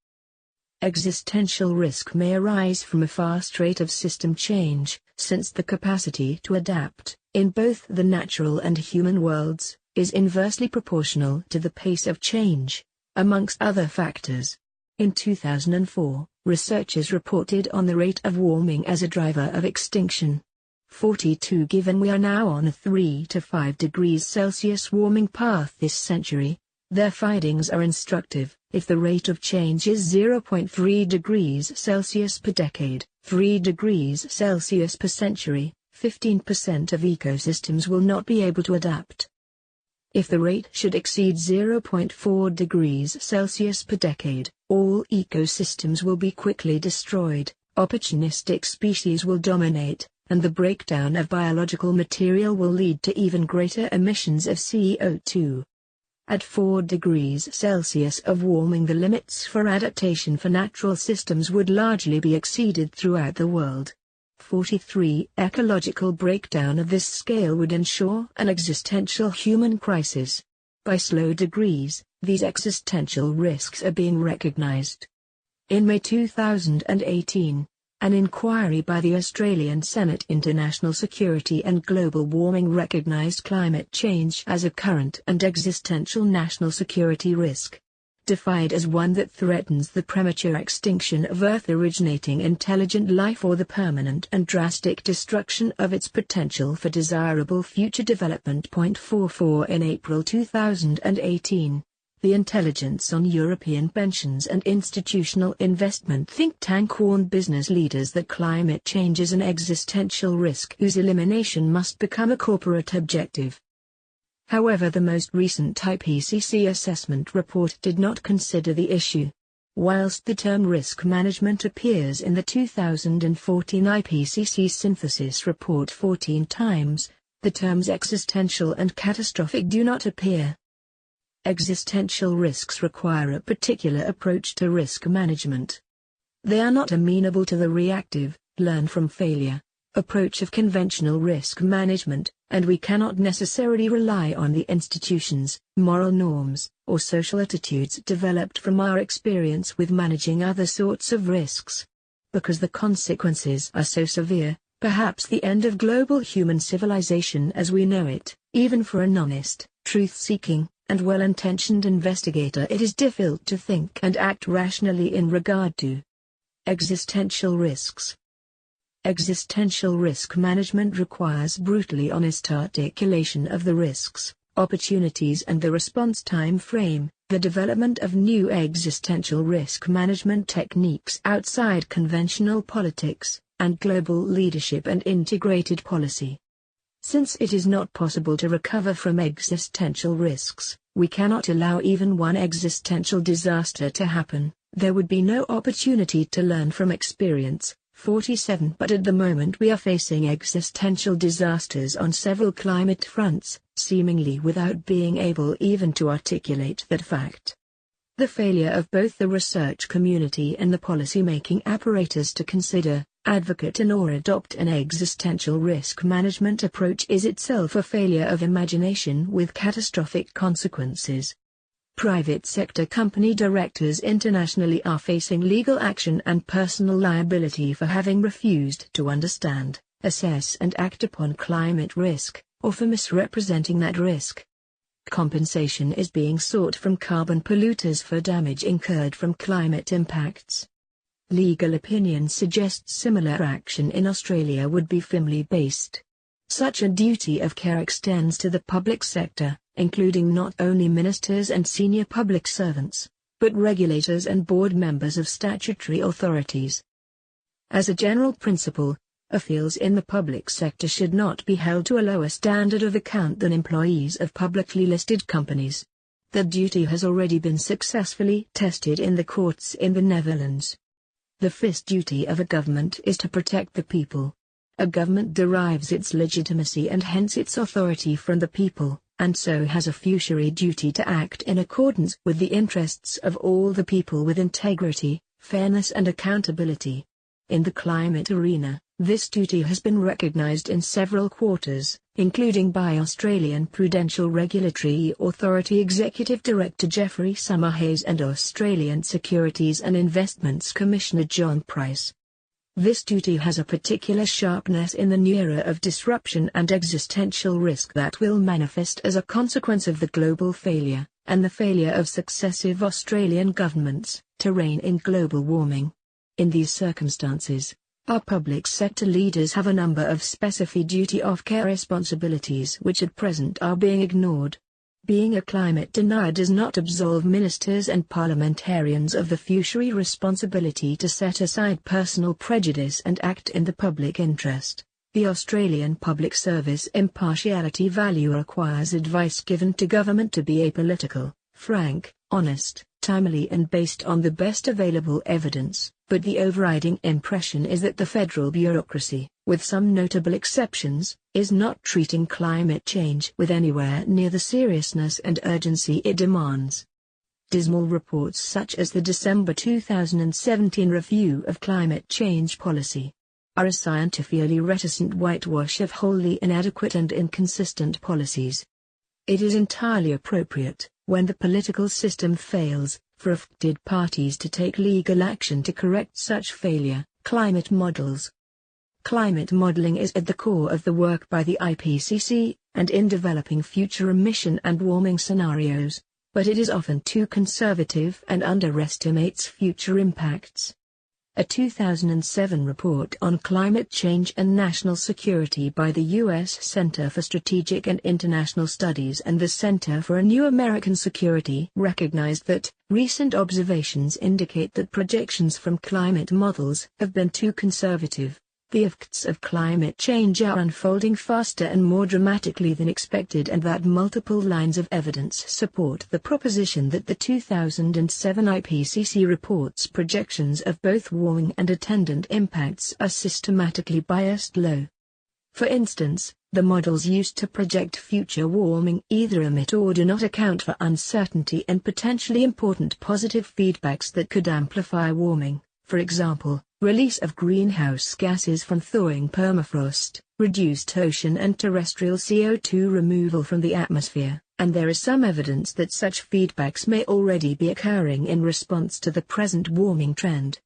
Existential risk may arise from a fast rate of system change, since the capacity to adapt, in both the natural and human worlds, is inversely proportional to the pace of change, amongst other factors. In 2004, researchers reported on the rate of warming as a driver of extinction. 42. Given we are now on a 3 to 5 degrees Celsius warming path this century, their findings are instructive. If the rate of change is 0.3 degrees Celsius per decade, 3 degrees Celsius per century, 15% of ecosystems will not be able to adapt. If the rate should exceed 0.4 degrees Celsius per decade, all ecosystems will be quickly destroyed, opportunistic species will dominate, and the breakdown of biological material will lead to even greater emissions of CO2. At 4 degrees Celsius of warming, the limits for adaptation for natural systems would largely be exceeded throughout the world. 43. Ecological breakdown of this scale would ensure an existential human crisis. By slow degrees, these existential risks are being recognized. In May 2018, an inquiry by the Australian Senate into National Security and Global Warming recognized climate change as a current and existential national security risk, defined as one that threatens the premature extinction of Earth-originating intelligent life or the permanent and drastic destruction of its potential for desirable future development. 44. In April 2018, the Intelligence on European Pensions and Institutional Investment think tank warned business leaders that climate change is an existential risk whose elimination must become a corporate objective. However, the most recent IPCC assessment report did not consider the issue. Whilst the term risk management appears in the 2014 IPCC synthesis report 14 times, the terms existential and catastrophic do not appear. Existential risks require a particular approach to risk management. They are not amenable to the reactive, learn from failure, approach of conventional risk management, and we cannot necessarily rely on the institutions, moral norms, or social attitudes developed from our experience with managing other sorts of risks. Because the consequences are so severe, perhaps the end of global human civilization as we know it, even for an honest, truth-seeking, and well-intentioned investigator, it is difficult to think and act rationally in regard to existential risks. Existential risk management requires brutally honest articulation of the risks, opportunities and the response time frame, the development of new existential risk management techniques outside conventional politics, and global leadership and integrated policy. Since it is not possible to recover from existential risks, we cannot allow even one existential disaster to happen. There would be no opportunity to learn from experience. 47 But at the moment we are facing existential disasters on several climate fronts, seemingly without being able even to articulate that fact. The failure of both the research community and the policy-making apparatus to consider, advocate and/or adopt an existential risk management approach is itself a failure of imagination with catastrophic consequences. Private sector company directors internationally are facing legal action and personal liability for having refused to understand, assess and act upon climate risk, or for misrepresenting that risk. Compensation is being sought from carbon polluters for damage incurred from climate impacts. Legal opinion suggests similar action in Australia would be firmly based. Such a duty of care extends to the public sector, including not only ministers and senior public servants, but regulators and board members of statutory authorities. As a general principle, officials in the public sector should not be held to a lower standard of account than employees of publicly listed companies. The duty has already been successfully tested in the courts in the Netherlands. The first duty of a government is to protect the people. A government derives its legitimacy and hence its authority from the people, and so has a fiduciary duty to act in accordance with the interests of all the people with integrity, fairness and accountability. In the climate arena, this duty has been recognized in several quarters, including by Australian Prudential Regulatory Authority Executive Director Geoffrey Summerhayes and Australian Securities and Investments Commissioner John Price. This duty has a particular sharpness in the new era of disruption and existential risk that will manifest as a consequence of the global failure, and the failure of successive Australian governments, to rein in global warming. In these circumstances, our public sector leaders have a number of specific duty of care responsibilities which at present are being ignored. Being a climate denier does not absolve ministers and parliamentarians of the fiduciary responsibility to set aside personal prejudice and act in the public interest. The Australian Public Service impartiality value requires advice given to government to be apolitical, frank, honest, timely and based on the best available evidence, but the overriding impression is that the federal bureaucracy, with some notable exceptions, is not treating climate change with anywhere near the seriousness and urgency it demands. Dismal reports such as the December 2017 review of climate change policy are a scientifically reticent whitewash of wholly inadequate and inconsistent policies. It is entirely appropriate, when the political system fails, for affected parties to take legal action to correct such failure. Climate models. Climate modeling is at the core of the work by the IPCC, and in developing future emission and warming scenarios, but it is often too conservative and underestimates future impacts. A 2007 report on climate change and national security by the U.S. Center for Strategic and International Studies and the Center for a New American Security recognized that recent observations indicate that projections from climate models have been too conservative. The effects of climate change are unfolding faster and more dramatically than expected, and that multiple lines of evidence support the proposition that the 2007 IPCC report's projections of both warming and attendant impacts are systematically biased low. For instance, the models used to project future warming either omit or do not account for uncertainty and potentially important positive feedbacks that could amplify warming, for example, release of greenhouse gases from thawing permafrost, reduced ocean and terrestrial CO2 removal from the atmosphere, and there is some evidence that such feedbacks may already be occurring in response to the present warming trend.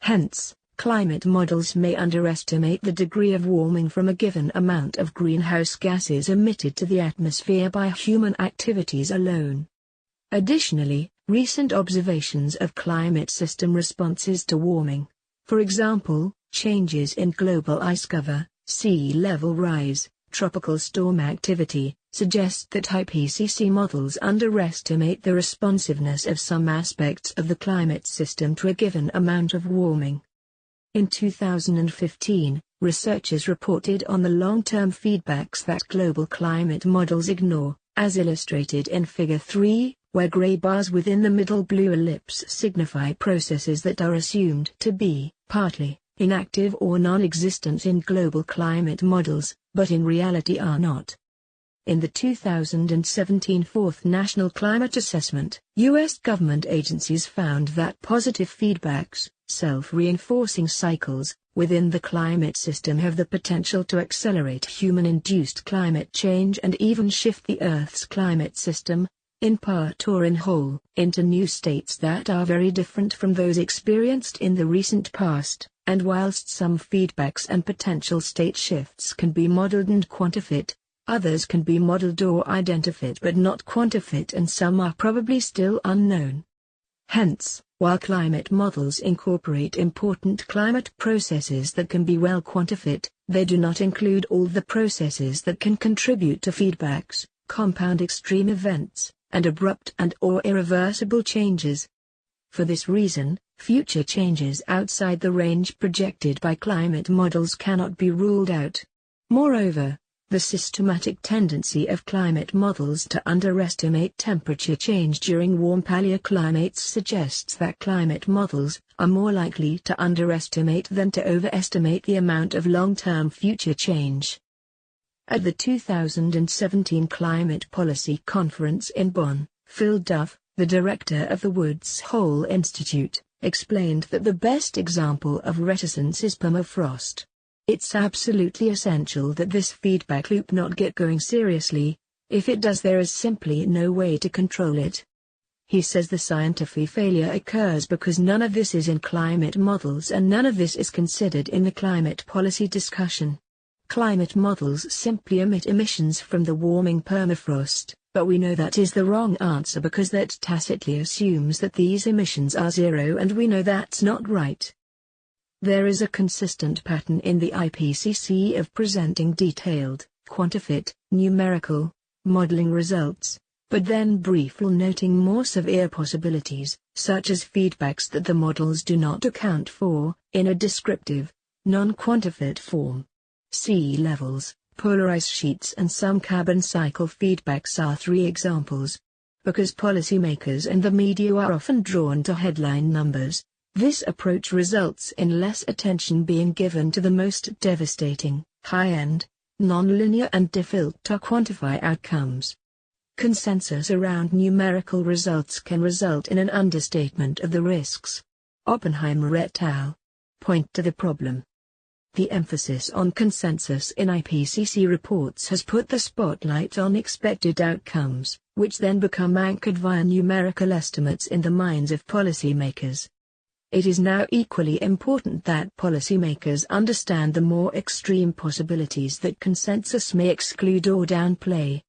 Hence, climate models may underestimate the degree of warming from a given amount of greenhouse gases emitted to the atmosphere by human activities alone. Additionally, recent observations of climate system responses to warming, for example, changes in global ice cover, sea level rise, tropical storm activity, suggest that IPCC models underestimate the responsiveness of some aspects of the climate system to a given amount of warming. In 2015, researchers reported on the long-term feedbacks that global climate models ignore, as illustrated in Figure 3, where gray bars within the middle blue ellipse signify processes that are assumed to be, partly, inactive or non-existent in global climate models, but in reality are not. In the 2017 Fourth National Climate Assessment, U.S. government agencies found that positive feedbacks, self-reinforcing cycles, within the climate system have the potential to accelerate human-induced climate change and even shift the Earth's climate system, in part or in whole, into new states that are very different from those experienced in the recent past. And whilst some feedbacks and potential state shifts can be modeled and quantified, others can be modeled or identified but not quantified, and some are probably still unknown. Hence, while climate models incorporate important climate processes that can be well quantified, they do not include all the processes that can contribute to feedbacks, compound extreme events, and abrupt and/or irreversible changes. For this reason, future changes outside the range projected by climate models cannot be ruled out. Moreover, the systematic tendency of climate models to underestimate temperature change during warm paleoclimates suggests that climate models are more likely to underestimate than to overestimate the amount of long-term future change. At the 2017 Climate Policy Conference in Bonn, Phil Duff, the director of the Woods Hole Institute, explained that the best example of reticence is permafrost. It's absolutely essential that this feedback loop not get going seriously. If it does, there is simply no way to control it. He says the scientific failure occurs because none of this is in climate models and none of this is considered in the climate policy discussion. Climate models simply omit emissions from the warming permafrost, but we know that is the wrong answer because that tacitly assumes that these emissions are zero, and we know that's not right. There is a consistent pattern in the IPCC of presenting detailed, quantified, numerical, modeling results, but then briefly noting more severe possibilities, such as feedbacks that the models do not account for, in a descriptive, non-quantified form. Sea levels, polar ice sheets and some carbon cycle feedbacks are three examples. Because policymakers and the media are often drawn to headline numbers, this approach results in less attention being given to the most devastating, high-end, non-linear and difficult to quantify outcomes. Consensus around numerical results can result in an understatement of the risks. Oppenheimer et al. Point to the problem. The emphasis on consensus in IPCC reports has put the spotlight on expected outcomes, which then become anchored via numerical estimates in the minds of policymakers. It is now equally important that policymakers understand the more extreme possibilities that consensus may exclude or downplay.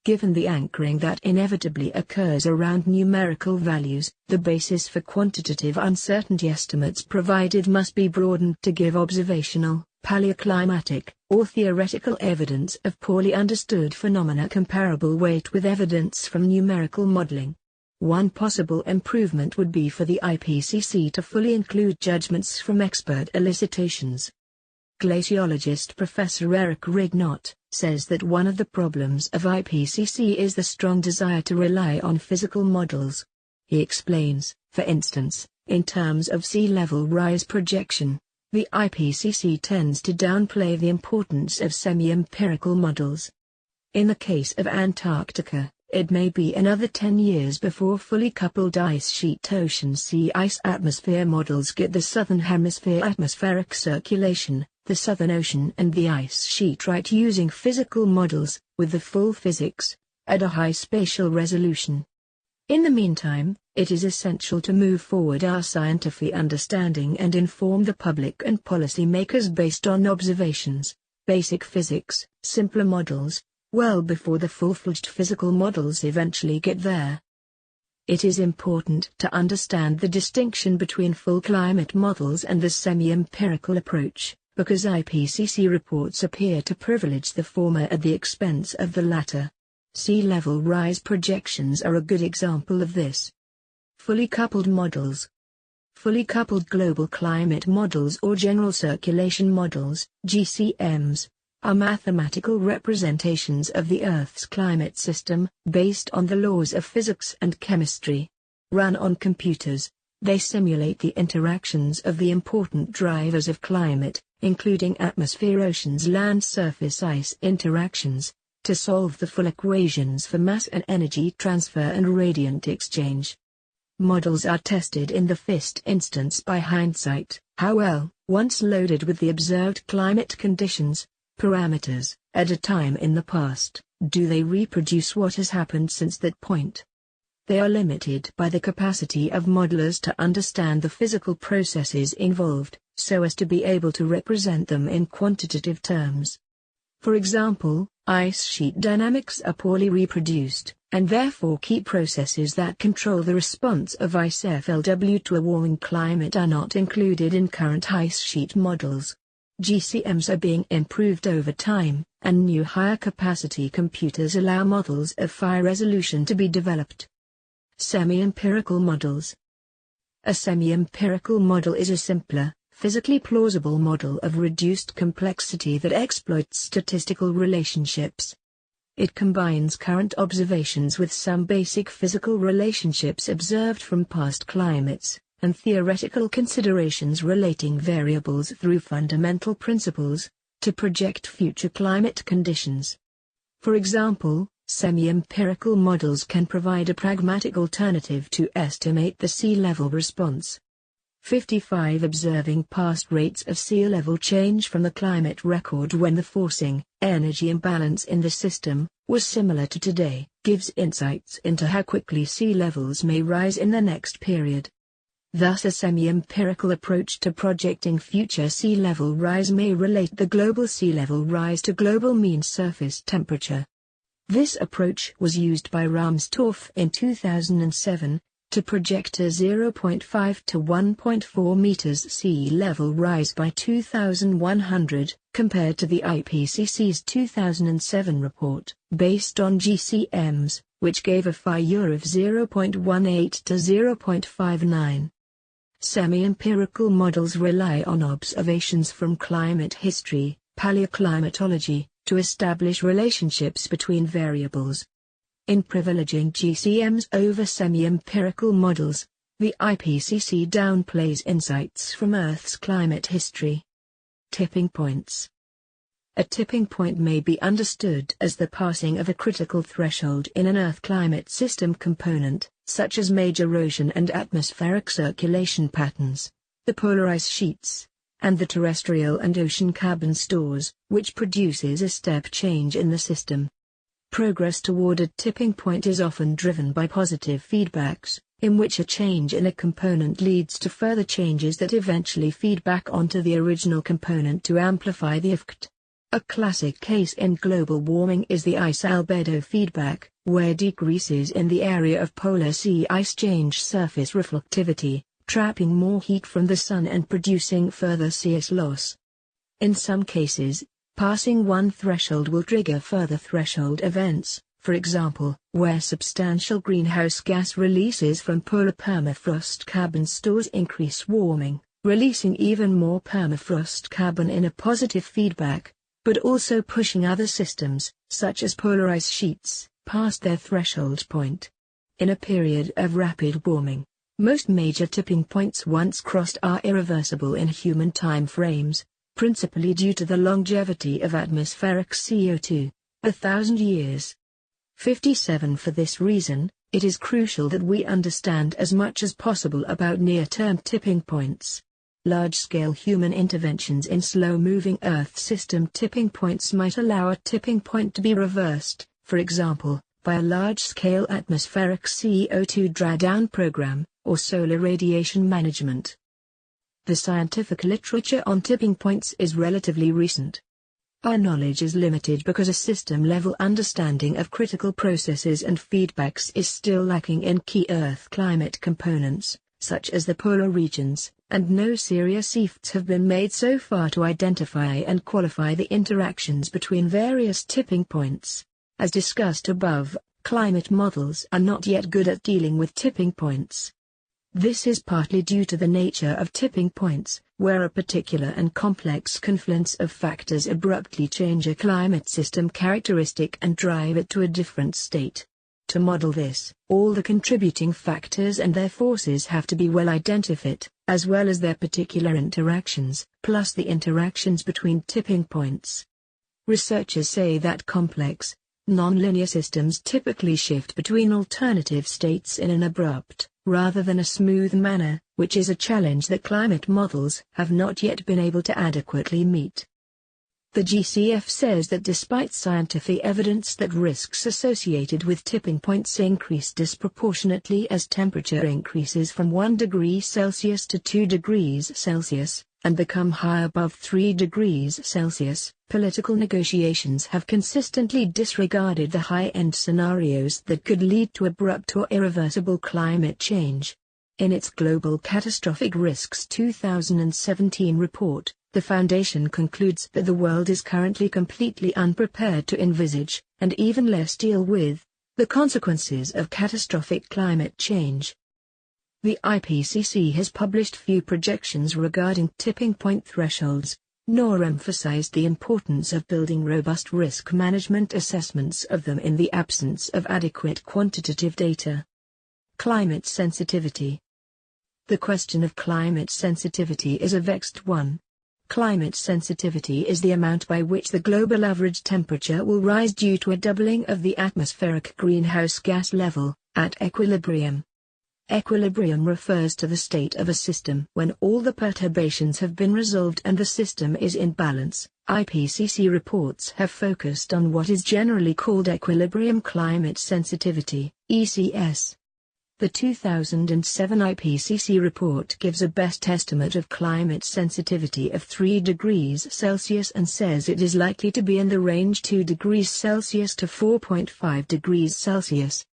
Given the anchoring that inevitably occurs around numerical values, the basis for quantitative uncertainty estimates provided must be broadened to give observational, paleoclimatic, or theoretical evidence of poorly understood phenomena comparable weight with evidence from numerical modeling. One possible improvement would be for the IPCC to fully include judgments from expert elicitations. Glaciologist Professor Eric Rignott says that one of the problems of IPCC is the strong desire to rely on physical models. He explains, for instance, in terms of sea level rise projection, the IPCC tends to downplay the importance of semi-empirical models. In the case of Antarctica, it may be another 10 years before fully coupled ice sheet ocean sea ice atmosphere models get the southern hemisphere atmospheric circulation, the Southern Ocean and the ice sheet right using physical models, with the full physics, at a high spatial resolution. In the meantime, it is essential to move forward our scientific understanding and inform the public and policymakers based on observations, basic physics, simpler models, well before the full-fledged physical models eventually get there. It is important to understand the distinction between full climate models and the semi-empirical approach, because IPCC reports appear to privilege the former at the expense of the latter. Sea level rise projections are a good example of this. Fully coupled models. Fully coupled global climate models or general circulation models, GCMs, are mathematical representations of the Earth's climate system, based on the laws of physics and chemistry. Run on computers, they simulate the interactions of the important drivers of climate, including atmosphere, oceans, land surface, ice interactions, to solve the full equations for mass and energy transfer and radiant exchange. Models are tested in the first instance by hindsight, how well, once loaded with the observed climate conditions, parameters, at a time in the past, do they reproduce what has happened since that point? They are limited by the capacity of modelers to understand the physical processes involved, so as to be able to represent them in quantitative terms. For example, ice sheet dynamics are poorly reproduced, and therefore key processes that control the response of ice FLW to a warming climate are not included in current ice sheet models. GCMs are being improved over time, and new higher capacity computers allow models of high resolution to be developed. Semi-empirical models. A semi-empirical model is a simpler, physically plausible model of reduced complexity that exploits statistical relationships. It combines current observations with some basic physical relationships observed from past climates, and theoretical considerations relating variables through fundamental principles, to project future climate conditions. For example, semi-empirical models can provide a pragmatic alternative to estimate the sea level response. 55 observing past rates of sea level change from the climate record when the forcing, energy imbalance in the system, was similar to today, gives insights into how quickly sea levels may rise in the next period. Thus a semi-empirical approach to projecting future sea level rise may relate the global sea level rise to global mean surface temperature. This approach was used by Rahmstorff in 2007, to project a 0.5 to 1.4 meters sea level rise by 2100, compared to the IPCC's 2007 report, based on GCMs, which gave a FIUR of 0.18 to 0.59. Semi-empirical models rely on observations from climate history, paleoclimatology, to establish relationships between variables. In privileging GCMs over semi-empirical models, the IPCC downplays insights from Earth's climate history. Tipping points. A tipping point may be understood as the passing of a critical threshold in an Earth climate system component, such as major erosion and atmospheric circulation patterns, the polar ice sheets, and the terrestrial and ocean carbon stores, which produces a step change in the system. Progress toward a tipping point is often driven by positive feedbacks, in which a change in a component leads to further changes that eventually feed back onto the original component to amplify the effect. A classic case in global warming is the ice albedo feedback, where decreases in the area of polar sea ice change surface reflectivity, trapping more heat from the sun and producing further sea ice loss. In some cases, passing one threshold will trigger further threshold events, for example, where substantial greenhouse gas releases from polar permafrost carbon stores increase warming, releasing even more permafrost carbon in a positive feedback, but also pushing other systems, such as polar ice sheets, past their threshold point. In a period of rapid warming, most major tipping points once crossed are irreversible in human time frames, principally due to the longevity of atmospheric CO2, 1,000 years. 57 For this reason, it is crucial that we understand as much as possible about near-term tipping points. Large-scale human interventions in slow-moving Earth system tipping points might allow a tipping point to be reversed, for example, by a large-scale atmospheric CO2 drawdown program, or solar radiation management. The scientific literature on tipping points is relatively recent. Our knowledge is limited because a system-level understanding of critical processes and feedbacks is still lacking in key Earth climate components, such as the polar regions, and no serious efforts have been made so far to identify and qualify the interactions between various tipping points. As discussed above, climate models are not yet good at dealing with tipping points. This is partly due to the nature of tipping points, where a particular and complex confluence of factors abruptly change a climate system characteristic and drive it to a different state. To model this, all the contributing factors and their forces have to be well identified, as well as their particular interactions, plus the interactions between tipping points. Researchers say that complex, nonlinear systems typically shift between alternative states in an abrupt, rather than a smooth manner, which is a challenge that climate models have not yet been able to adequately meet. The GCF says that despite scientific evidence that risks associated with tipping points increase disproportionately as temperature increases from 1 degree Celsius to 2 degrees Celsius, and become high above 3 degrees Celsius, political negotiations have consistently disregarded the high-end scenarios that could lead to abrupt or irreversible climate change. In its Global Catastrophic Risks 2017 report, the Foundation concludes that the world is currently completely unprepared to envisage, and even less deal with, the consequences of catastrophic climate change. The IPCC has published few projections regarding tipping point thresholds, nor emphasized the importance of building robust risk management assessments of them in the absence of adequate quantitative data. Climate sensitivity. The question of climate sensitivity is a vexed one. Climate sensitivity is the amount by which the global average temperature will rise due to a doubling of the atmospheric greenhouse gas level, at equilibrium. Equilibrium refers to the state of a system when all the perturbations have been resolved and the system is in balance. IPCC reports have focused on what is generally called equilibrium climate sensitivity, ECS. The 2007 IPCC report gives a best estimate of climate sensitivity of 3 degrees Celsius and says it is likely to be in the range 2 degrees Celsius to 4.5 degrees Celsius.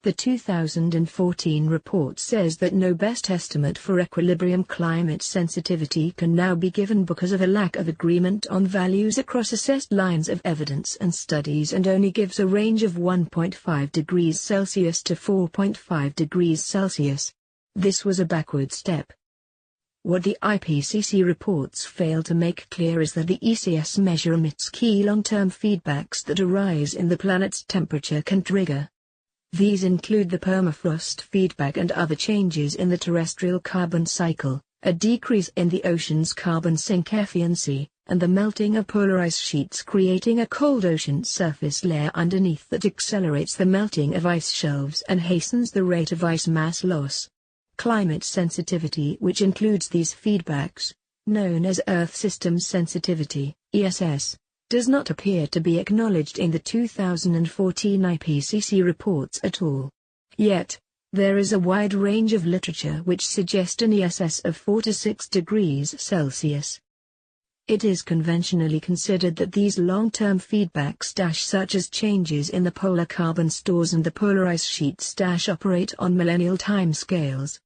The 2014 report says that no best estimate for equilibrium climate sensitivity can now be given because of a lack of agreement on values across assessed lines of evidence and studies, and only gives a range of 1.5 degrees Celsius to 4.5 degrees Celsius. This was a backward step. What the IPCC reports fail to make clear is that the ECS measure emits key long-term feedbacks that a rise in the planet's temperature can trigger. These include the permafrost feedback and other changes in the terrestrial carbon cycle, a decrease in the ocean's carbon sink efficiency, and the melting of polar ice sheets creating a cold ocean surface layer underneath that accelerates the melting of ice shelves and hastens the rate of ice mass loss. Climate sensitivity, which includes these feedbacks, known as Earth System Sensitivity, ESS, does not appear to be acknowledged in the 2014 IPCC reports at all. Yet, there is a wide range of literature which suggest an ESS of 4 to 6 degrees Celsius. It is conventionally considered that these long-term feedbacks such as changes in the polar carbon stores and the polar ice sheets operate on millennial timescales.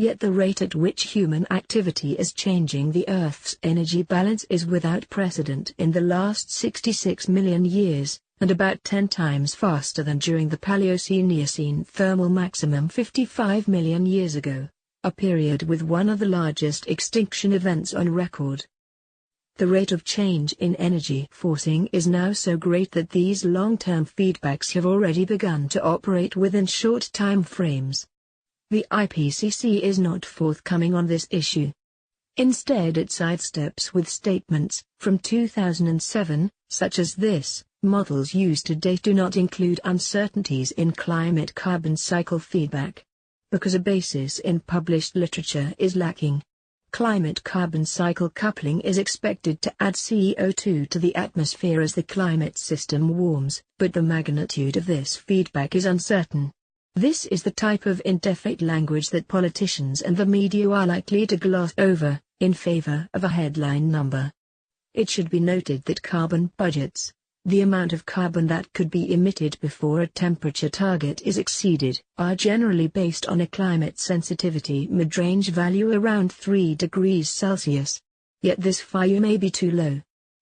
Yet the rate at which human activity is changing the Earth's energy balance is without precedent in the last 66 million years, and about 10 times faster than during the Paleocene-Eocene thermal maximum 55 million years ago, a period with one of the largest extinction events on record. The rate of change in energy forcing is now so great that these long-term feedbacks have already begun to operate within short time frames. The IPCC is not forthcoming on this issue. Instead, it sidesteps with statements from 2007, such as this: models used to date do not include uncertainties in climate carbon cycle feedback, because a basis in published literature is lacking. Climate carbon cycle coupling is expected to add CO2 to the atmosphere as the climate system warms, but the magnitude of this feedback is uncertain. This is the type of indefinite language that politicians and the media are likely to gloss over, in favor of a headline number. It should be noted that carbon budgets, the amount of carbon that could be emitted before a temperature target is exceeded, are generally based on a climate sensitivity mid-range value around 3 degrees Celsius. Yet this value may be too low.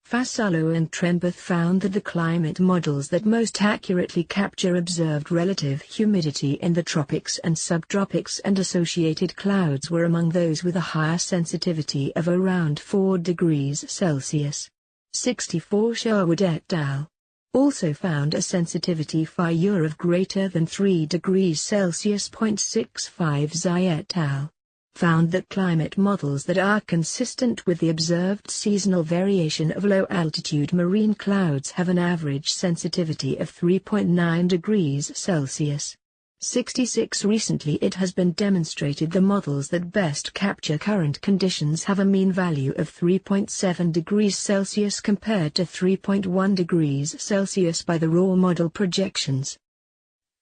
Fasalo and Trembath found that the climate models that most accurately capture observed relative humidity in the tropics and subtropics and associated clouds were among those with a higher sensitivity of around 4 degrees Celsius. 64 Sherwood et al. Also found a sensitivity FIUR of greater than 3 degrees Celsius. 0.65 Zai et al. Found that climate models that are consistent with the observed seasonal variation of low-altitude marine clouds have an average sensitivity of 3.9 degrees Celsius. 66 Recently it has been demonstrated the models that best capture current conditions have a mean value of 3.7 degrees Celsius compared to 3.1 degrees Celsius by the raw model projections.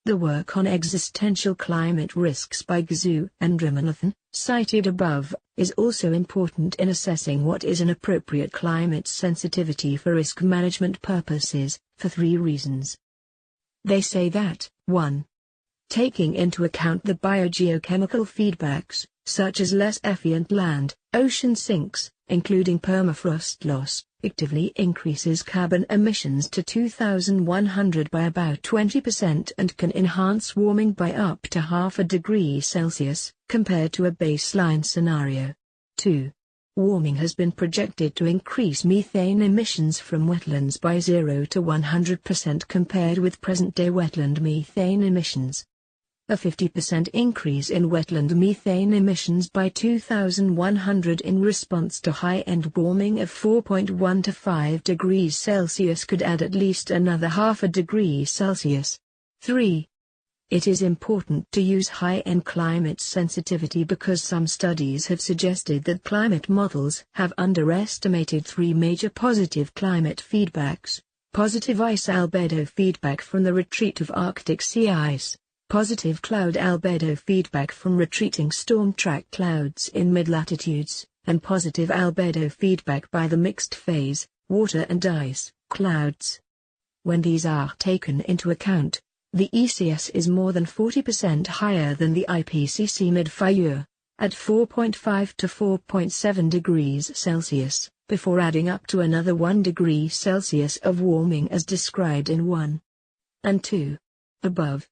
The work on existential climate risks by Gzu and Ramanathan, cited above, is also important in assessing what is an appropriate climate sensitivity for risk management purposes, for 3 reasons. They say that, 1. Taking into account the biogeochemical feedbacks, such as less effluent land, ocean sinks, including permafrost loss, actively increases carbon emissions to 2100 by about 20% and can enhance warming by up to half a degree Celsius, compared to a baseline scenario. 2. Warming has been projected to increase methane emissions from wetlands by 0 to 100% compared with present-day wetland methane emissions. A 50% increase in wetland methane emissions by 2100 in response to high-end warming of 4.1 to 5 degrees Celsius could add at least another half a degree Celsius. 3. It is important to use high-end climate sensitivity because some studies have suggested that climate models have underestimated 3 major positive climate feedbacks: positive ice albedo feedback from the retreat of Arctic sea ice, positive cloud albedo feedback from retreating storm track clouds in mid-latitudes, and positive albedo feedback by the mixed phase, water and ice, clouds. When these are taken into account, the ECS is more than 40% higher than the IPCC mid-FIUR, at 4.5 to 4.7 degrees Celsius, before adding up to another 1 degree Celsius of warming as described in 1 and 2 above.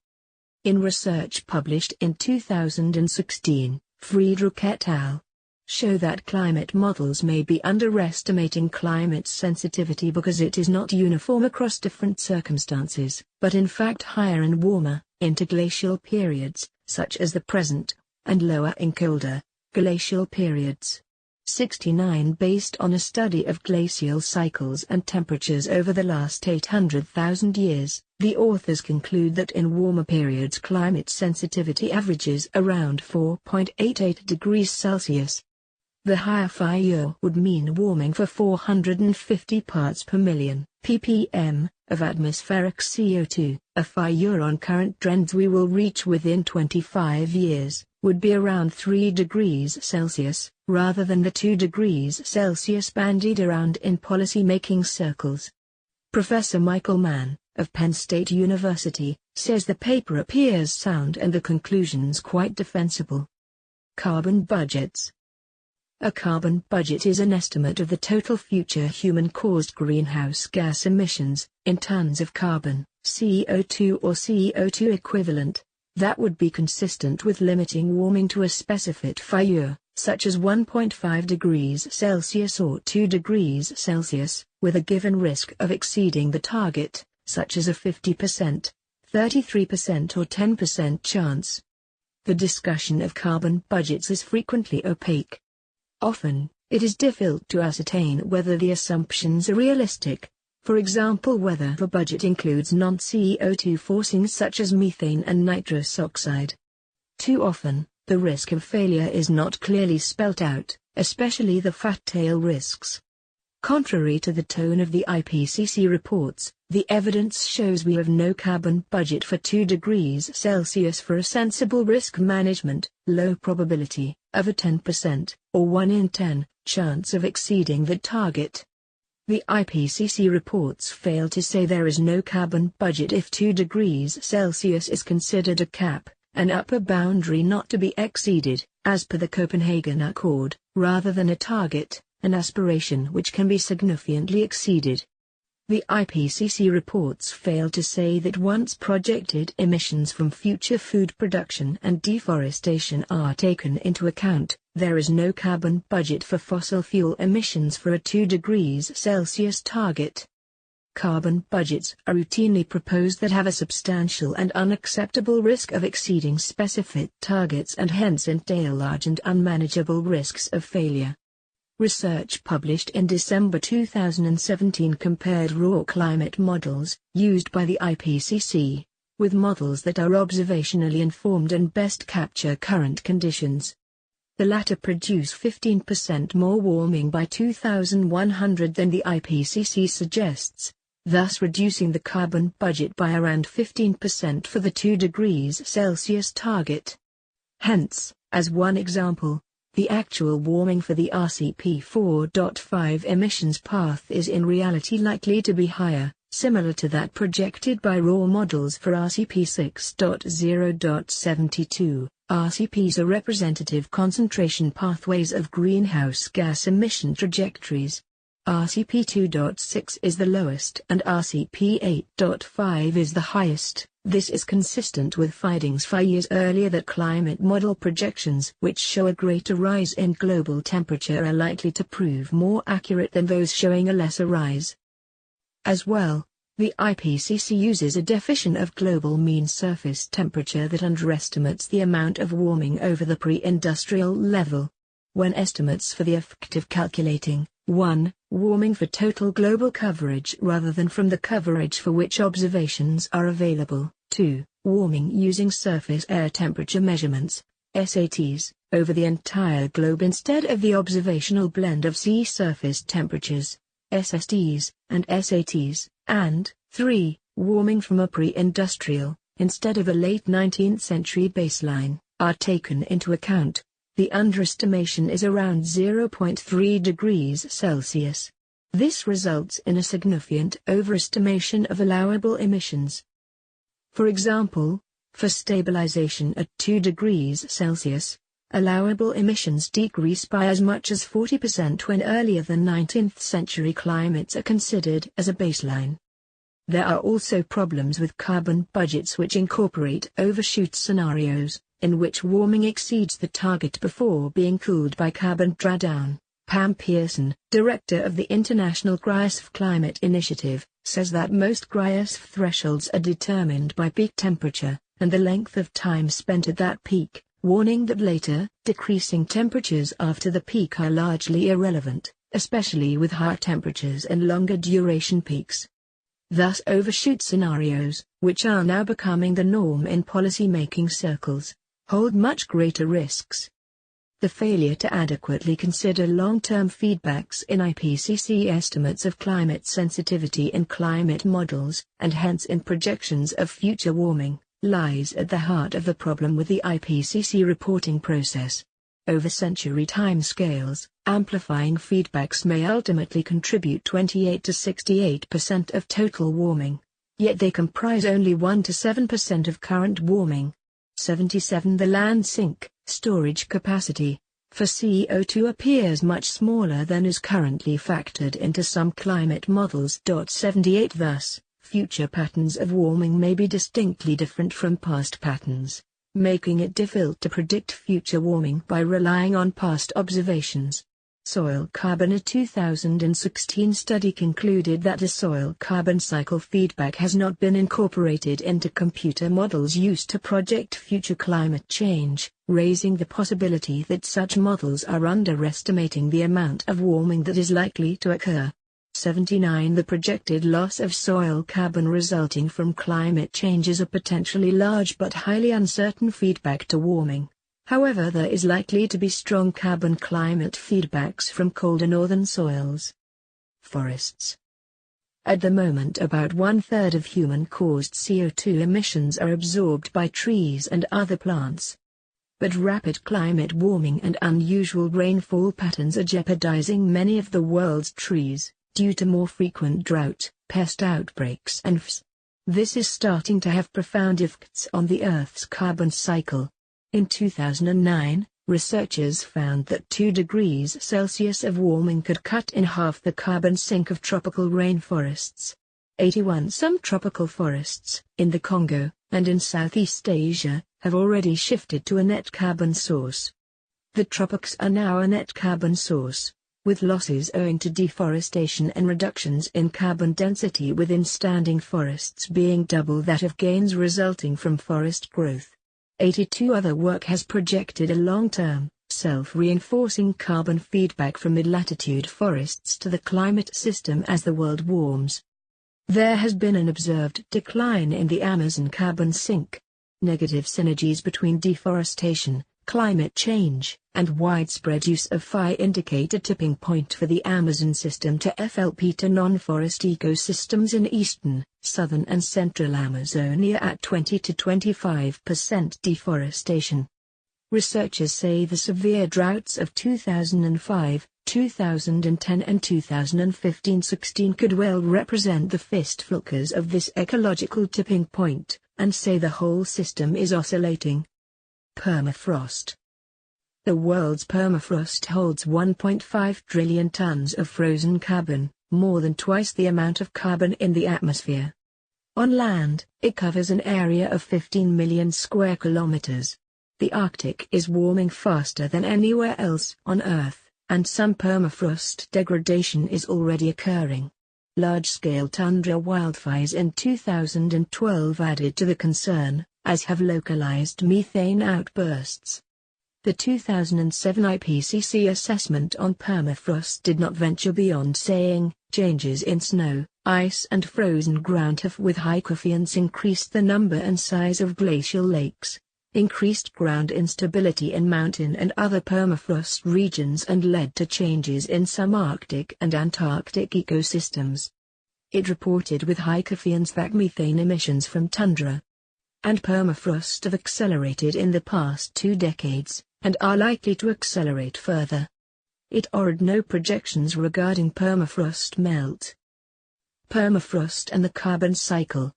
In research published in 2016, Friedrich et al. Show that climate models may be underestimating climate sensitivity because it is not uniform across different circumstances, but in fact higher in warmer, interglacial periods, such as the present, and lower in colder, glacial periods. 69 Based on a study of glacial cycles and temperatures over the last 800,000 years, the authors conclude that in warmer periods climate sensitivity averages around 4.88 degrees Celsius. The higher FIUR would mean warming for 450 parts per million, ppm, of atmospheric CO2. A FIUR on current trends we will reach within 25 years, would be around 3 degrees Celsius, rather than the 2 degrees Celsius bandied around in policy-making circles. Professor Michael Mann, of Penn State University, says the paper appears sound and the conclusions quite defensible. Carbon budgets. A carbon budget is an estimate of the total future human-caused greenhouse gas emissions, in tons of carbon, CO2 or CO2 equivalent, that would be consistent with limiting warming to a specified FIUR, such as 1.5 degrees Celsius or 2 degrees Celsius, with a given risk of exceeding the target, such as a 50%, 33% or 10% chance. The discussion of carbon budgets is frequently opaque. Often, it is difficult to ascertain whether the assumptions are realistic, for example whether the budget includes non-CO2 forcings such as methane and nitrous oxide. Too often, the risk of failure is not clearly spelt out, especially the fat tail risks. Contrary to the tone of the IPCC reports, the evidence shows we have no carbon budget for 2 degrees Celsius for a sensible risk management, low probability, of a 10%, or 1 in 10, chance of exceeding the target. The IPCC reports fail to say there is no carbon budget if 2 degrees Celsius is considered a cap, an upper boundary not to be exceeded, as per the Copenhagen Accord, rather than a target, an aspiration which can be significantly exceeded. The IPCC reports fail to say that once projected emissions from future food production and deforestation are taken into account, there is no carbon budget for fossil fuel emissions for a 2 degrees Celsius target. Carbon budgets are routinely proposed that have a substantial and unacceptable risk of exceeding specific targets and hence entail large and unmanageable risks of failure. Research published in December 2017 compared raw climate models, used by the IPCC, with models that are observationally informed and best capture current conditions. The latter produce 15% more warming by 2100 than the IPCC suggests, thus reducing the carbon budget by around 15% for the 2 degrees Celsius target. Hence, as one example, the actual warming for the RCP 4.5 emissions path is in reality likely to be higher, similar to that projected by raw models for RCP 6.0.72. RCPs are representative concentration pathways of greenhouse gas emission trajectories. RCP 2.6 is the lowest and RCP 8.5 is the highest. This is consistent with findings 5 years earlier that climate model projections which show a greater rise in global temperature are likely to prove more accurate than those showing a lesser rise. As well, the IPCC uses a definition of global mean surface temperature that underestimates the amount of warming over the pre-industrial level. When estimates for the effect of calculating 1. Warming for total global coverage rather than from the coverage for which observations are available. 2. Warming using surface air temperature measurements, SATs, over the entire globe instead of the observational blend of sea surface temperatures, SSTs, and SATs. And 3. Warming from a pre-industrial, instead of a late 19th century baseline, are taken into account. The underestimation is around 0.3 degrees Celsius. This results in a significant overestimation of allowable emissions. For example, for stabilization at 2 degrees Celsius, allowable emissions decrease by as much as 40% when earlier than 19th century climates are considered as a baseline. There are also problems with carbon budgets which incorporate overshoot scenarios, in which warming exceeds the target before being cooled by carbon drawdown. Pam Pearson, director of the International GRIASF Climate Initiative, says that most GRIASF thresholds are determined by peak temperature, and the length of time spent at that peak, warning that later, decreasing temperatures after the peak are largely irrelevant, especially with higher temperatures and longer duration peaks. Thus overshoot scenarios, which are now becoming the norm in policymaking circles, hold much greater risks. The failure to adequately consider long-term feedbacks in IPCC estimates of climate sensitivity in climate models, and hence in projections of future warming, lies at the heart of the problem with the IPCC reporting process. Over century timescales, amplifying feedbacks may ultimately contribute 28 to 68% of total warming, yet they comprise only 1 to 7% of current warming. 77 The land sink storage capacity for CO2 appears much smaller than is currently factored into some climate models. 78 Thus, future patterns of warming may be distinctly different from past patterns, making it difficult to predict future warming by relying on past observations. Soil carbon A 2016 study concluded that the soil carbon cycle feedback has not been incorporated into computer models used to project future climate change, raising the possibility that such models are underestimating the amount of warming that is likely to occur. 79 The projected loss of soil carbon resulting from climate change is a potentially large but highly uncertain feedback to warming. However, there is likely to be strong carbon climate feedbacks from colder northern soils. Forests. At the moment, about 1/3 of human-caused CO2 emissions are absorbed by trees and other plants. But rapid climate warming and unusual rainfall patterns are jeopardizing many of the world's trees, due to more frequent drought, pest outbreaks and This is starting to have profound effects on the Earth's carbon cycle. In 2009, researchers found that 2 degrees Celsius of warming could cut in half the carbon sink of tropical rainforests. 81 Some tropical forests, in the Congo, and in Southeast Asia, have already shifted to a net carbon source. The tropics are now a net carbon source, with losses owing to deforestation and reductions in carbon density within standing forests being double that of gains resulting from forest growth. 82 Other work has projected a long-term, self-reinforcing carbon feedback from mid-latitude forests to the climate system as the world warms. There has been an observed decline in the Amazon carbon sink. Negative synergies between deforestation, climate change, and widespread use of fire indicate a tipping point for the Amazon system to FLP to non-forest ecosystems in eastern, southern and central Amazonia at 20 to 25% deforestation. Researchers say the severe droughts of 2005, 2010 and 2015-16 could well represent the fistflickers of this ecological tipping point, and say the whole system is oscillating. Permafrost. The world's permafrost holds 1.5 trillion tons of frozen carbon, more than twice the amount of carbon in the atmosphere. On land, it covers an area of 15 million square kilometers. The Arctic is warming faster than anywhere else on Earth, and some permafrost degradation is already occurring. Large-scale tundra wildfires in 2012 added to the concern, as have localized methane outbursts. The 2007 IPCC assessment on permafrost did not venture beyond saying, changes in snow, ice and frozen ground have with high coefficients increased the number and size of glacial lakes, increased ground instability in mountain and other permafrost regions and led to changes in some Arctic and Antarctic ecosystems. It reported with high coefficients that methane emissions from tundra and permafrost have accelerated in the past 2 decades, and are likely to accelerate further. It offered no projections regarding permafrost melt. Permafrost and the carbon cycle.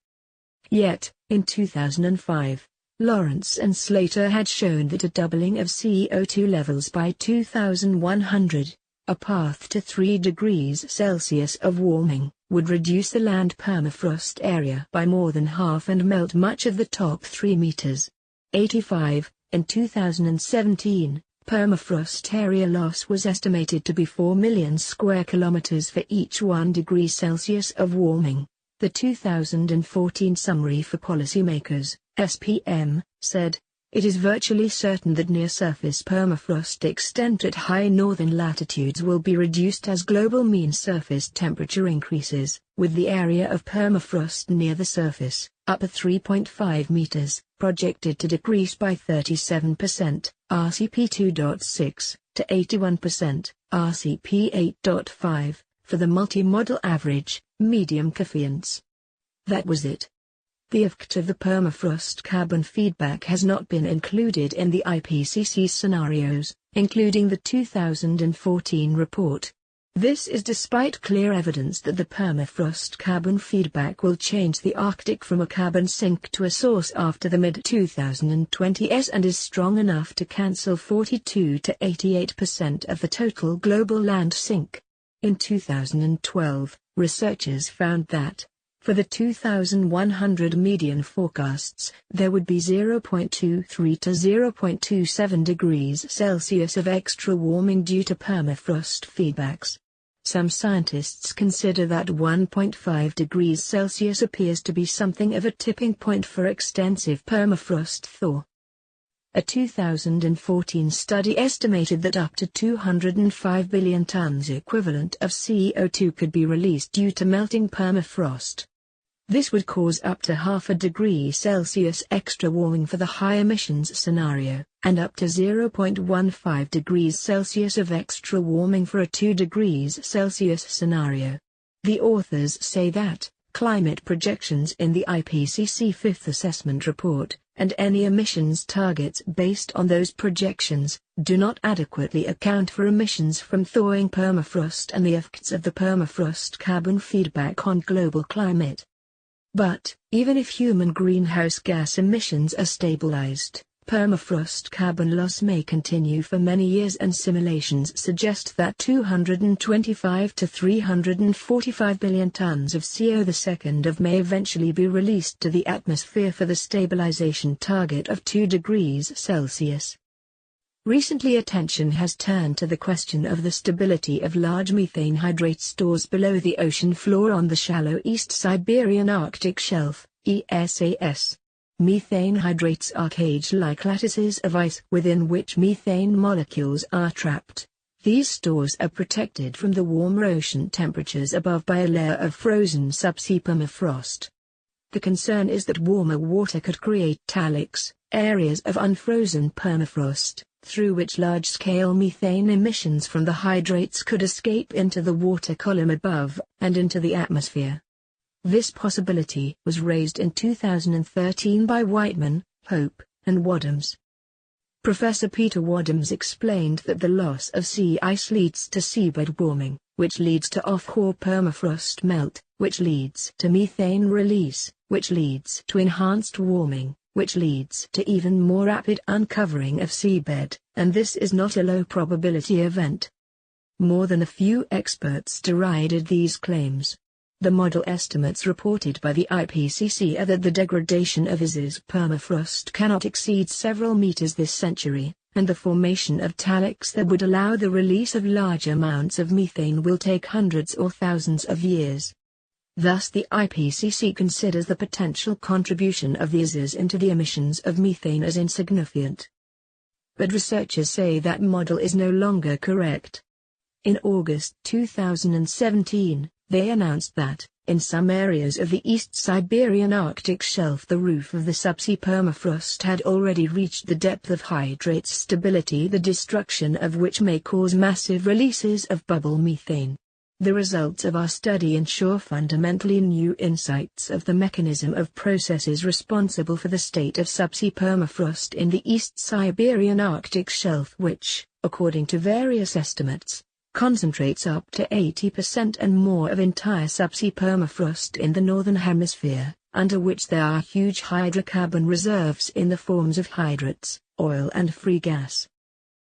Yet, in 2005, Lawrence and Slater had shown that a doubling of CO2 levels by 2100, a path to 3 degrees Celsius of warming, would reduce the land permafrost area by more than half and melt much of the top 3 meters. 85. In 2017, permafrost area loss was estimated to be 4 million square kilometers for each 1 degree Celsius of warming. The 2014 Summary for Policymakers, SPM, said, "It is virtually certain that near-surface permafrost extent at high northern latitudes will be reduced as global mean surface temperature increases, with the area of permafrost near the surface, up to 3.5 meters, projected to decrease by 37%, RCP 2.6, to 81%, RCP 8.5, for the multimodal average, medium coefficients." That was it. The effect of the permafrost carbon feedback has not been included in the IPCC scenarios, including the 2014 report. This is despite clear evidence that the permafrost carbon feedback will change the Arctic from a carbon sink to a source after the mid-2020s and is strong enough to cancel 42 to 88% of the total global land sink. In 2012, researchers found that, for the 2100 median forecasts, there would be 0.23 to 0.27 degrees Celsius of extra warming due to permafrost feedbacks. Some scientists consider that 1.5 degrees Celsius appears to be something of a tipping point for extensive permafrost thaw. A 2014 study estimated that up to 205 billion tons equivalent of CO2 could be released due to melting permafrost. This would cause up to half a degree Celsius extra warming for the high emissions scenario, and up to 0.15 degrees Celsius of extra warming for a 2 degrees Celsius scenario. The authors say that, climate projections in the IPCC Fifth Assessment Report, and any emissions targets based on those projections, do not adequately account for emissions from thawing permafrost and the effects of the permafrost carbon feedback on global climate. But, even if human greenhouse gas emissions are stabilized, Permafrost carbon loss may continue for many years, and simulations suggest that 225 to 345 billion tons of CO2 may eventually be released to the atmosphere for the stabilization target of 2 degrees Celsius. Recently, attention has turned to the question of the stability of large methane hydrate stores below the ocean floor on the shallow East Siberian Arctic Shelf, ESAS. Methane hydrates are cage-like lattices of ice within which methane molecules are trapped. These stores are protected from the warmer ocean temperatures above by a layer of frozen subsea permafrost. The concern is that warmer water could create talics, areas of unfrozen permafrost, through which large-scale methane emissions from the hydrates could escape into the water column above, and into the atmosphere. This possibility was raised in 2013 by Whiteman, Hope, and Wadhams. Professor Peter Wadhams explained that the loss of sea ice leads to seabed warming, which leads to off-core permafrost melt, which leads to methane release, which leads to enhanced warming, which leads to even more rapid uncovering of seabed, and this is not a low-probability event. More than a few experts derided these claims. The model estimates reported by the IPCC are that the degradation of IS's permafrost cannot exceed several meters this century, and the formation of talics that would allow the release of large amounts of methane will take hundreds or thousands of years. Thus the IPCC considers the potential contribution of the ISs into the emissions of methane as insignificant. But researchers say that model is no longer correct. In August 2017, they announced that, in some areas of the East Siberian Arctic Shelf, the roof of the subsea permafrost had already reached the depth of hydrate stability, the destruction of which may cause massive releases of bubble methane. The results of our study ensure fundamentally new insights of the mechanism of processes responsible for the state of subsea permafrost in the East Siberian Arctic Shelf, which, according to various estimates, concentrates up to 80% and more of entire subsea permafrost in the northern hemisphere, under which there are huge hydrocarbon reserves in the forms of hydrates, oil and free gas.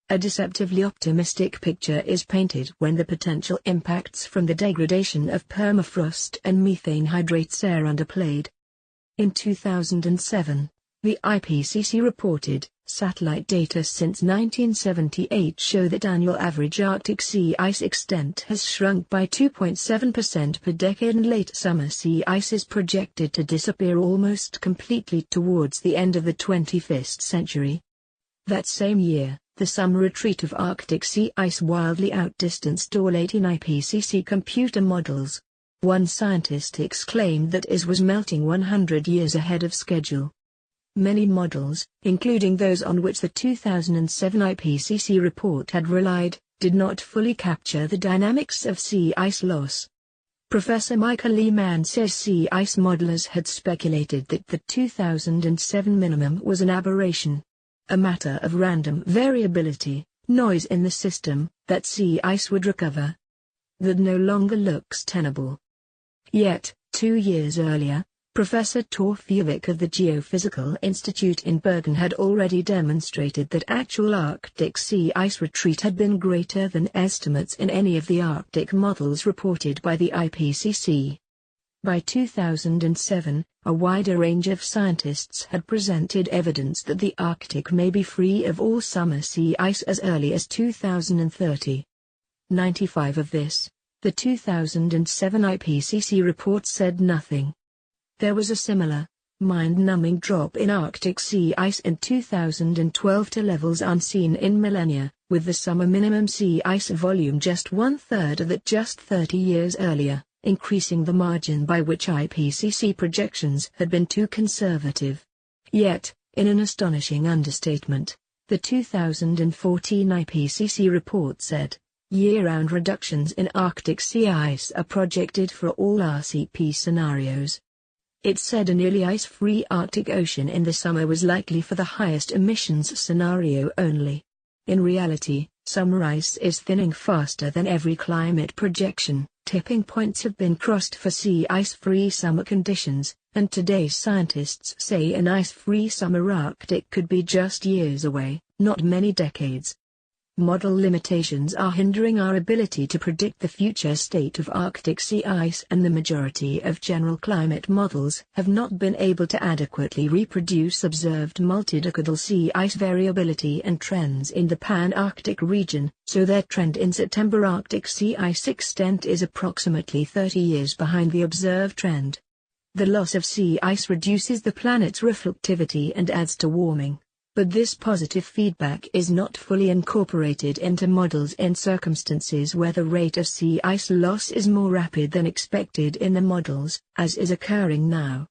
A deceptively optimistic picture is painted when the potential impacts from the degradation of permafrost and methane hydrates are underplayed. In 2007, the IPCC reported, satellite data since 1978 show that annual average Arctic sea ice extent has shrunk by 2.7% per decade, and late summer sea ice is projected to disappear almost completely towards the end of the 21st century. That same year, the summer retreat of Arctic sea ice wildly outdistanced all 18 IPCC computer models. One scientist exclaimed that IS was melting 100 years ahead of schedule. Many models, including those on which the 2007 IPCC report had relied, did not fully capture the dynamics of sea ice loss. Professor Michael Lehman says sea ice modelers had speculated that the 2007 minimum was an aberration, a matter of random variability, noise in the system, that sea ice would recover. That no longer looks tenable. Yet, 2 years earlier, Professor Tor Fjuvik of the Geophysical Institute in Bergen had already demonstrated that actual Arctic sea ice retreat had been greater than estimates in any of the Arctic models reported by the IPCC. By 2007, a wider range of scientists had presented evidence that the Arctic may be free of all summer sea ice as early as 2030. 95 of this, the 2007 IPCC report said nothing. There was a similar, mind-numbing drop in Arctic sea ice in 2012 to levels unseen in millennia, with the summer minimum sea ice volume just 1/3 of that just 30 years earlier, increasing the margin by which IPCC projections had been too conservative. Yet, in an astonishing understatement, the 2014 IPCC report said, year-round reductions in Arctic sea ice are projected for all RCP scenarios. It said a nearly ice-free Arctic Ocean in the summer was likely for the highest emissions scenario only. In reality, summer ice is thinning faster than every climate projection, tipping points have been crossed for sea ice-free summer conditions, and today's scientists say an ice-free summer Arctic could be just years away, not many decades. Model limitations are hindering our ability to predict the future state of Arctic sea ice, and the majority of general climate models have not been able to adequately reproduce observed multidecadal sea ice variability and trends in the Pan-Arctic region, so their trend in September Arctic sea ice extent is approximately 30 years behind the observed trend. The loss of sea ice reduces the planet's reflectivity and adds to warming. But this positive feedback is not fully incorporated into models in circumstances where the rate of sea ice loss is more rapid than expected in the models, as is occurring now.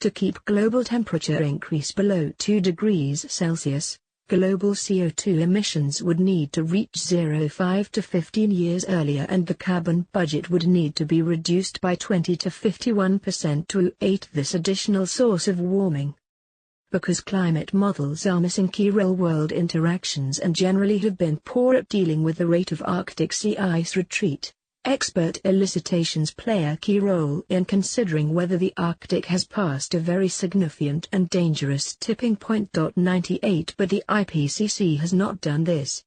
To keep global temperature increase below 2 degrees Celsius, global CO2 emissions would need to reach 0.5 to 15 years earlier, and the carbon budget would need to be reduced by 20 to 51% to aid this additional source of warming. Because climate models are missing key real-world interactions and generally have been poor at dealing with the rate of Arctic sea ice retreat, expert elicitations play a key role in considering whether the Arctic has passed a very significant and dangerous tipping point. 98 But the IPCC has not done this.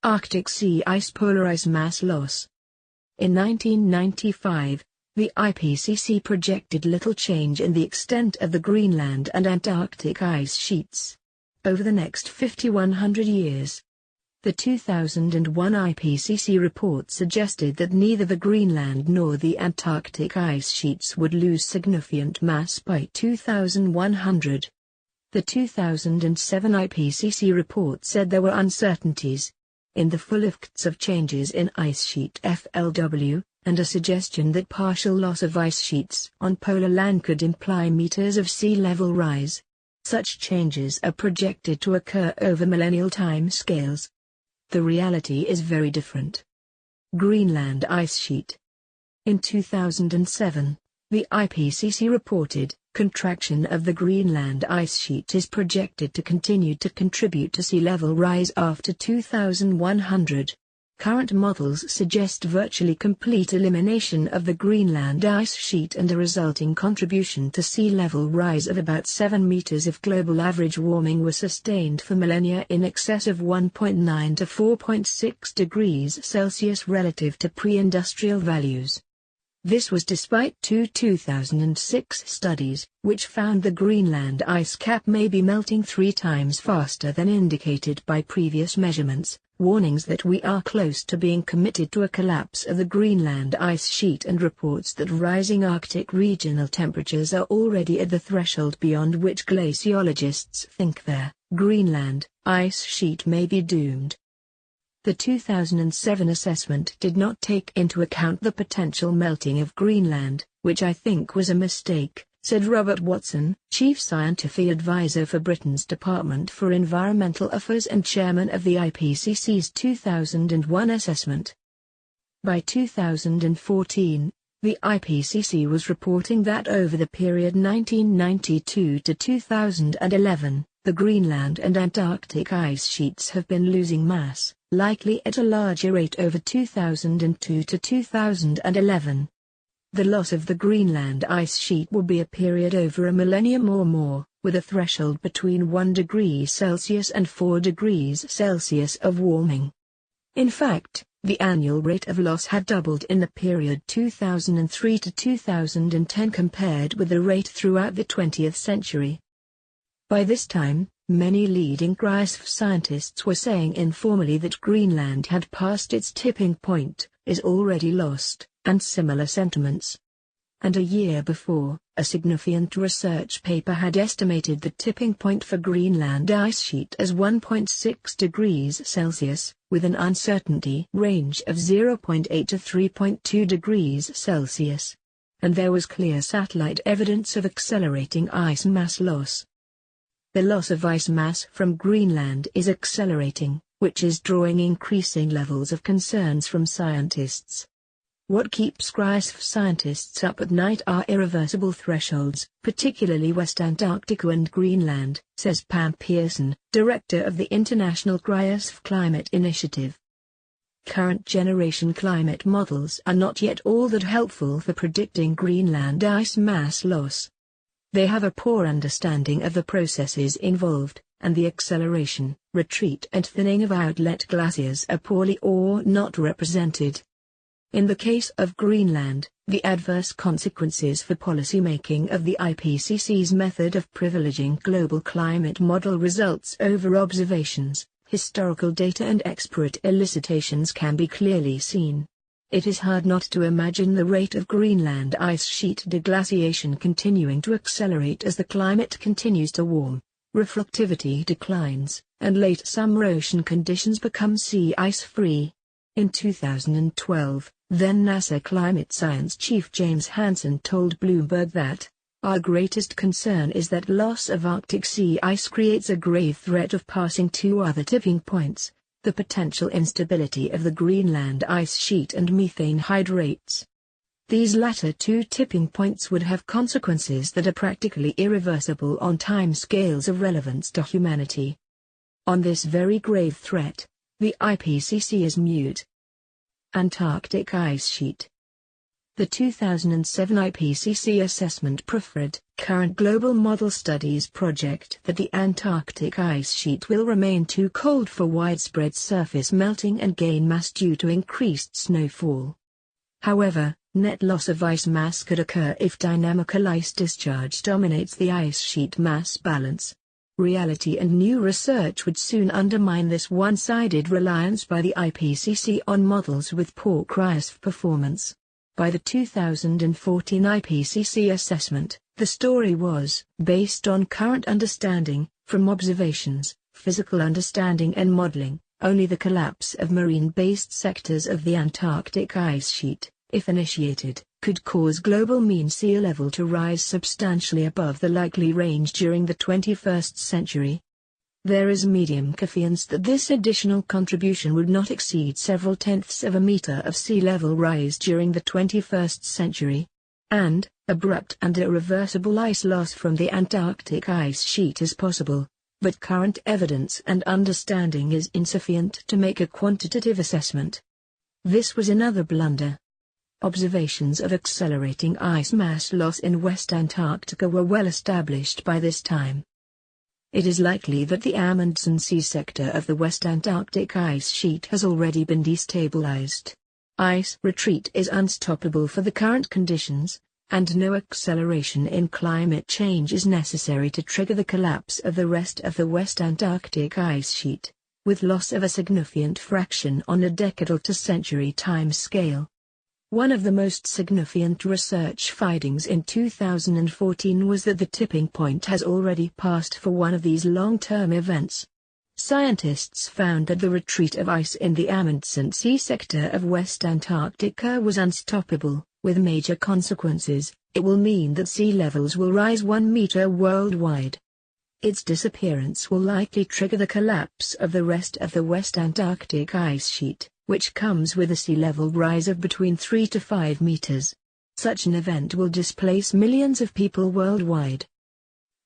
Arctic sea ice polar ice mass loss. In 1995, the IPCC projected little change in the extent of the Greenland and Antarctic ice sheets over the next 5,100 years. The 2001 IPCC report suggested that neither the Greenland nor the Antarctic ice sheets would lose significant mass by 2100. The 2007 IPCC report said there were uncertainties in the full effects of changes in ice sheet FLW, and a suggestion that partial loss of ice sheets on polar land could imply meters of sea level rise. Such changes are projected to occur over millennial time scales. The reality is very different. Greenland ice sheet. In 2007, the IPCC reported, contraction of the Greenland ice sheet is projected to continue to contribute to sea level rise after 2100. Current models suggest virtually complete elimination of the Greenland ice sheet and a resulting contribution to sea level rise of about 7 meters if global average warming was sustained for millennia in excess of 1.9 to 4.6 degrees Celsius relative to pre-industrial values. This was despite two 2006 studies, which found the Greenland ice cap may be melting 3 times faster than indicated by previous measurements, warnings that we are close to being committed to a collapse of the Greenland ice sheet, and reports that rising Arctic regional temperatures are already at the threshold beyond which glaciologists think their Greenland ice sheet may be doomed. The 2007 assessment did not take into account the potential melting of Greenland, which I think was a mistake, said Robert Watson, Chief Scientific Advisor for Britain's Department for Environmental Affairs and Chairman of the IPCC's 2001 assessment. By 2014, the IPCC was reporting that over the period 1992 to 2011, the Greenland and Antarctic ice sheets have been losing mass, likely at a larger rate over 2002 to 2011. The loss of the Greenland ice sheet will be a period over a millennium or more, with a threshold between 1 degree Celsius and 4 degrees Celsius of warming. In fact, the annual rate of loss had doubled in the period 2003 to 2010 compared with the rate throughout the 20th century. By this time, many leading cryosphere scientists were saying informally that Greenland had passed its tipping point, is already lost, and similar sentiments. And a year before, a significant research paper had estimated the tipping point for Greenland ice sheet as 1.6 degrees Celsius, with an uncertainty range of 0.8 to 3.2 degrees Celsius. And there was clear satellite evidence of accelerating ice mass loss. The loss of ice mass from Greenland is accelerating, which is drawing increasing levels of concerns from scientists. What keeps cryosphere scientists up at night are irreversible thresholds, particularly West Antarctica and Greenland, says Pam Pearson, director of the International Cryosphere Climate Initiative. Current generation climate models are not yet all that helpful for predicting Greenland ice mass loss. They have a poor understanding of the processes involved, and the acceleration, retreat and thinning of outlet glaciers are poorly or not represented. In the case of Greenland, the adverse consequences for policymaking of the IPCC's method of privileging global climate model results over observations, historical data and expert elucidations can be clearly seen. It is hard not to imagine the rate of Greenland ice sheet deglaciation continuing to accelerate as the climate continues to warm, reflectivity declines, and late summer ocean conditions become sea ice-free. In 2012, then NASA climate science chief James Hansen told Bloomberg that, "Our greatest concern is that loss of Arctic sea ice creates a grave threat of passing two other tipping points, the potential instability of the Greenland ice sheet and methane hydrates. These latter two tipping points would have consequences that are practically irreversible on time scales of relevance to humanity." On this very grave threat, the IPCC is mute. Antarctic ice sheet. The 2007 IPCC assessment preferred current global model studies project that the Antarctic ice sheet will remain too cold for widespread surface melting and gain mass due to increased snowfall. However, net loss of ice mass could occur if dynamical ice discharge dominates the ice sheet mass balance. Reality and new research would soon undermine this one-sided reliance by the IPCC on models with poor cryosf performance. By the 2014 IPCC assessment, the story was based on current understanding, from observations, physical understanding and modeling. Only the collapse of marine-based sectors of the Antarctic ice sheet, if initiated, could cause global mean sea level to rise substantially above the likely range during the 21st century. There is medium confidence that this additional contribution would not exceed several tenths of a meter of sea level rise during the 21st century. And, abrupt and irreversible ice loss from the Antarctic ice sheet is possible, but current evidence and understanding is insufficient to make a quantitative assessment. This was another blunder. Observations of accelerating ice mass loss in West Antarctica were well established by this time. It is likely that the Amundsen Sea sector of the West Antarctic ice sheet has already been destabilized. Ice retreat is unstoppable for the current conditions, and no acceleration in climate change is necessary to trigger the collapse of the rest of the West Antarctic ice sheet, with loss of a significant fraction on a decadal to century time scale. One of the most significant research findings in 2014 was that the tipping point has already passed for one of these long-term events. Scientists found that the retreat of ice in the Amundsen Sea sector of West Antarctica was unstoppable, with major consequences. It will mean that sea levels will rise 1 meter worldwide. Its disappearance will likely trigger the collapse of the rest of the West Antarctic ice sheet, which comes with a sea level rise of between 3 to 5 meters. Such an event will displace millions of people worldwide.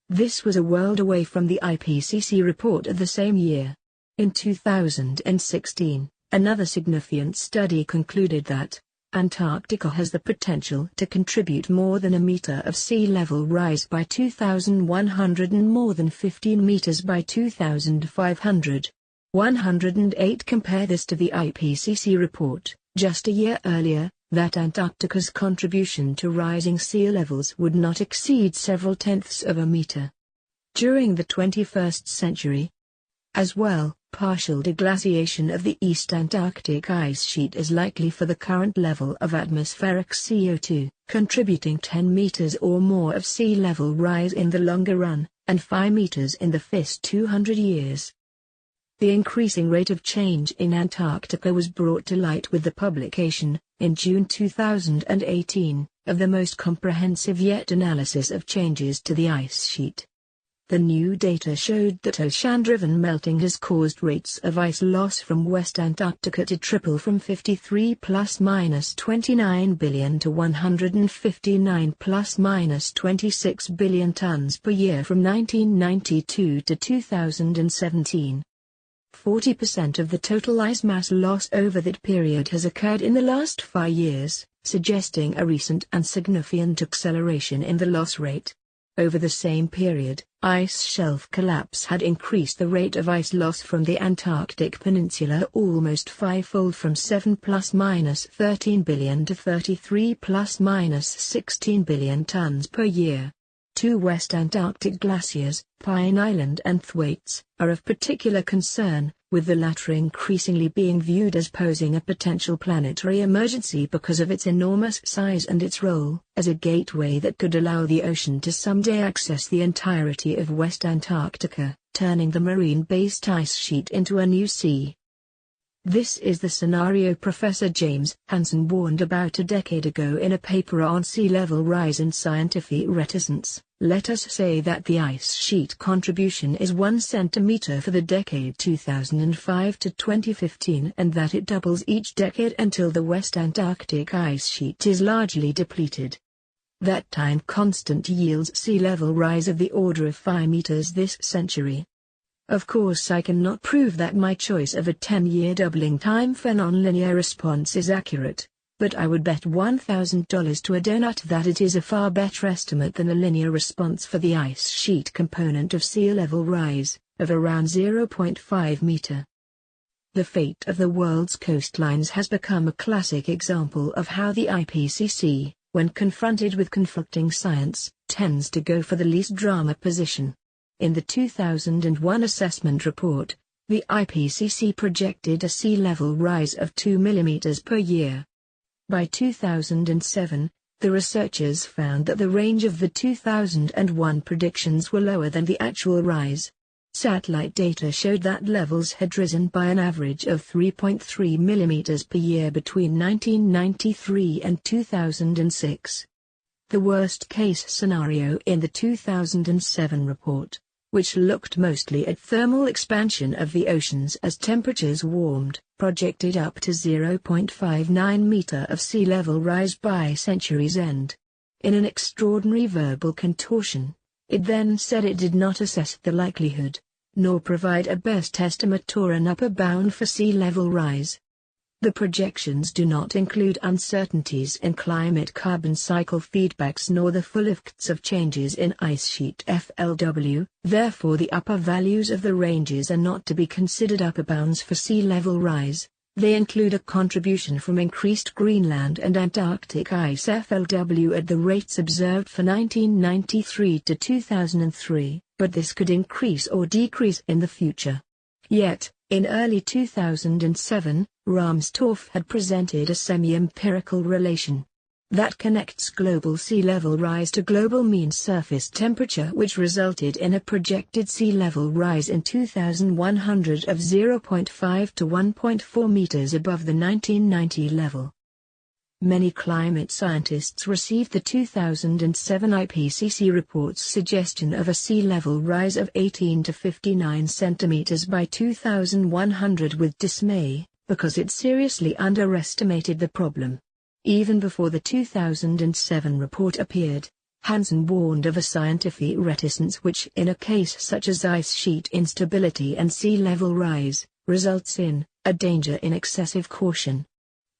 This was a world away from the IPCC report of the same year. In 2016, another significant study concluded that Antarctica has the potential to contribute more than a meter of sea level rise by 2100 and more than 15 meters by 2500. 108 Compare this to the IPCC report, just a year earlier, that Antarctica's contribution to rising sea levels would not exceed several tenths of a meter. During the 21st century, as well, partial deglaciation of the East Antarctic ice sheet is likely for the current level of atmospheric CO2, contributing 10 meters or more of sea level rise in the longer run, and 5 meters in the first 200 years. The increasing rate of change in Antarctica was brought to light with the publication, in June 2018, of the most comprehensive yet analysis of changes to the ice sheet. The new data showed that ocean-driven melting has caused rates of ice loss from West Antarctica to triple from 53 ± 29 billion to 159 ± 26 billion tons per year from 1992 to 2017. 40% of the total ice mass loss over that period has occurred in the last 5 years, suggesting a recent and significant acceleration in the loss rate. Over the same period, ice shelf collapse had increased the rate of ice loss from the Antarctic Peninsula almost fivefold from 7 ± 13 billion to 33 ± 16 billion tons per year. Two West Antarctic glaciers, Pine Island and Thwaites, are of particular concern, with the latter increasingly being viewed as posing a potential planetary emergency because of its enormous size and its role as a gateway that could allow the ocean to someday access the entirety of West Antarctica, turning the marine-based ice sheet into a new sea. This is the scenario Professor James Hansen warned about a decade ago in a paper on sea level rise and scientific reticence. Let us say that the ice sheet contribution is 1 centimeter for the decade 2005 to 2015 and that it doubles each decade until the West Antarctic ice sheet is largely depleted. That time constant yields sea level rise of the order of 5 meters this century. Of course I cannot prove that my choice of a 10-year doubling time for nonlinear response is accurate, but I would bet $1,000 to a donut that it is a far better estimate than a linear response for the ice sheet component of sea level rise, of around 0.5 meter. The fate of the world's coastlines has become a classic example of how the IPCC, when confronted with conflicting science, tends to go for the least drama position. In the 2001 assessment report, the IPCC projected a sea level rise of 2 mm per year. By 2007, the researchers found that the range of the 2001 predictions were lower than the actual rise. Satellite data showed that levels had risen by an average of 3.3 mm per year between 1993 and 2006. The worst-case scenario in the 2007 report, which looked mostly at thermal expansion of the oceans as temperatures warmed, projected up to 0.59 meter of sea level rise by century's end. In an extraordinary verbal contortion, it then said it did not assess the likelihood, nor provide a best estimate or an upper bound for sea level rise. The projections do not include uncertainties in climate carbon cycle feedbacks nor the full effects of changes in ice sheet FLW, therefore the upper values of the ranges are not to be considered upper bounds for sea level rise. They include a contribution from increased Greenland and Antarctic ice FLW at the rates observed for 1993 to 2003, but this could increase or decrease in the future. Yet, in early 2007, Rahmstorff had presented a semi-empirical relation that connects global sea level rise to global mean surface temperature, which resulted in a projected sea level rise in 2100 of 0.5 to 1.4 meters above the 1990 level. Many climate scientists received the 2007 IPCC report's suggestion of a sea level rise of 18 to 59 centimeters by 2100 with dismay, because it seriously underestimated the problem. Even before the 2007 report appeared, Hansen warned of a scientific reticence which, in a case such as ice sheet instability and sea level rise, results in a danger in excessive caution.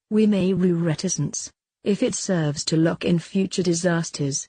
We may rue reticence, if it serves to lock in future disasters.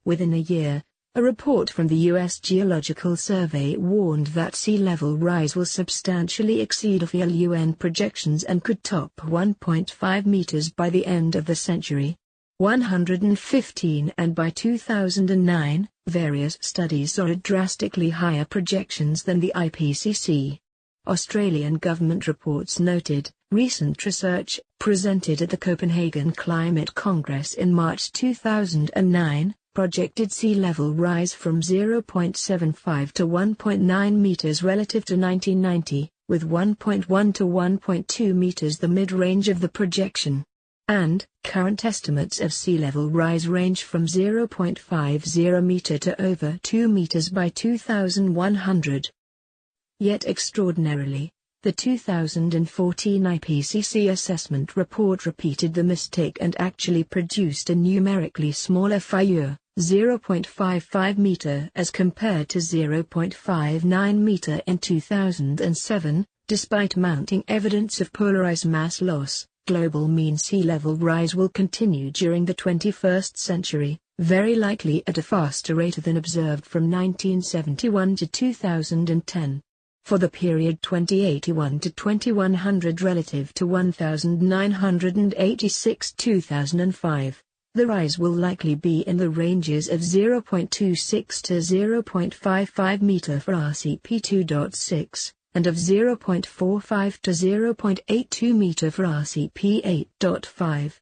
Within a year, a report from the U.S. Geological Survey warned that sea level rise will substantially exceed official UN projections and could top 1.5 meters by the end of the century. 115 and by 2009, various studies saw drastically higher projections than the IPCC. Australian government reports noted, recent research, presented at the Copenhagen Climate Congress in March 2009, projected sea level rise from 0.75 to 1.9 meters relative to 1990, with 1.1 to 1.2 meters the mid-range of the projection. And, current estimates of sea level rise range from 0.50 meter to over 2 meters by 2100. Yet extraordinarily, the 2014 IPCC assessment report repeated the mistake and actually produced a numerically smaller figure, 0.55 meter as compared to 0.59 meter in 2007, Despite mounting evidence of polarized mass loss, global mean sea level rise will continue during the 21st century, very likely at a faster rate than observed from 1971 to 2010. For the period 2081 to 2100 relative to 1986-2005, the rise will likely be in the ranges of 0.26 to 0.55 meter for RCP 2.6, and of 0.45 to 0.82 meter for RCP 8.5.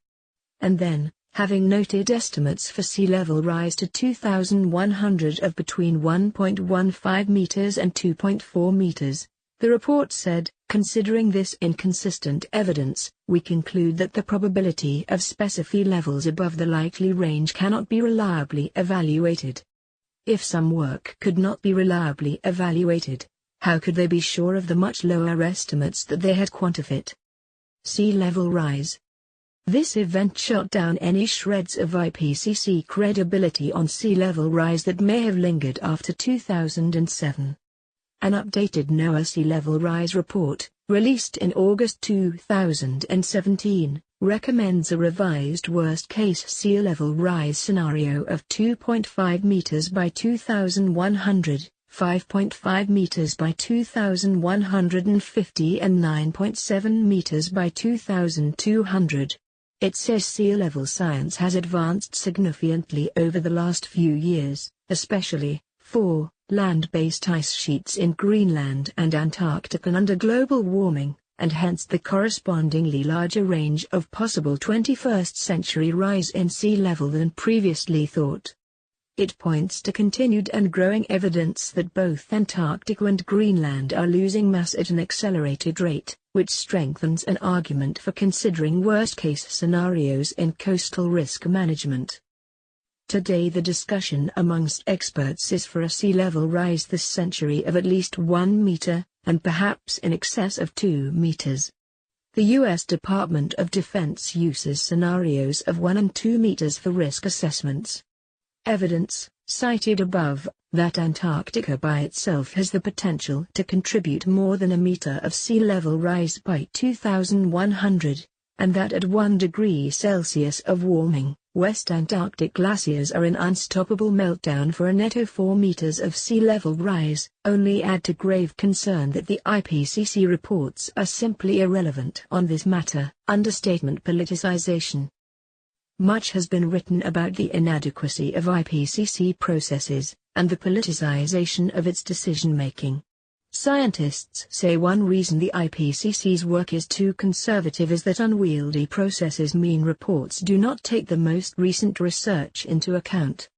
And then, having noted estimates for sea level rise to 2100 of between 1.15 meters and 2.4 meters, the report said, considering this inconsistent evidence, we conclude that the probability of specific levels above the likely range cannot be reliably evaluated. If some work could not be reliably evaluated, how could they be sure of the much lower estimates that they had quantified? Sea level rise. This event shot down any shreds of IPCC credibility on sea level rise that may have lingered after 2007. An updated NOAA sea level rise report, released in August 2017, recommends a revised worst-case sea level rise scenario of 2.5 meters by 2100. 5.5 meters by 2150 and 9.7 meters by 2200. It says sea level science has advanced significantly over the last few years, especially for land-based ice sheets in Greenland and Antarctica under global warming, and hence the correspondingly larger range of possible 21st century rise in sea level than previously thought. It points to continued and growing evidence that both Antarctica and Greenland are losing mass at an accelerated rate, which strengthens an argument for considering worst-case scenarios in coastal risk management. Today the discussion amongst experts is for a sea level rise this century of at least 1 meter, and perhaps in excess of 2 meters. The U.S. Department of Defense uses scenarios of 1 and 2 meters for risk assessments. Evidence, cited above, that Antarctica by itself has the potential to contribute more than a meter of sea level rise by 2100, and that at 1 degree Celsius of warming, West Antarctic glaciers are in unstoppable meltdown for a netto 4 meters of sea level rise, only add to grave concern that the IPCC reports are simply irrelevant on this matter. Understatement. Politicization. Much has been written about the inadequacy of IPCC processes, and the politicization of its decision-making. Scientists say one reason the IPCC's work is too conservative is that unwieldy processes mean reports do not take the most recent research into account.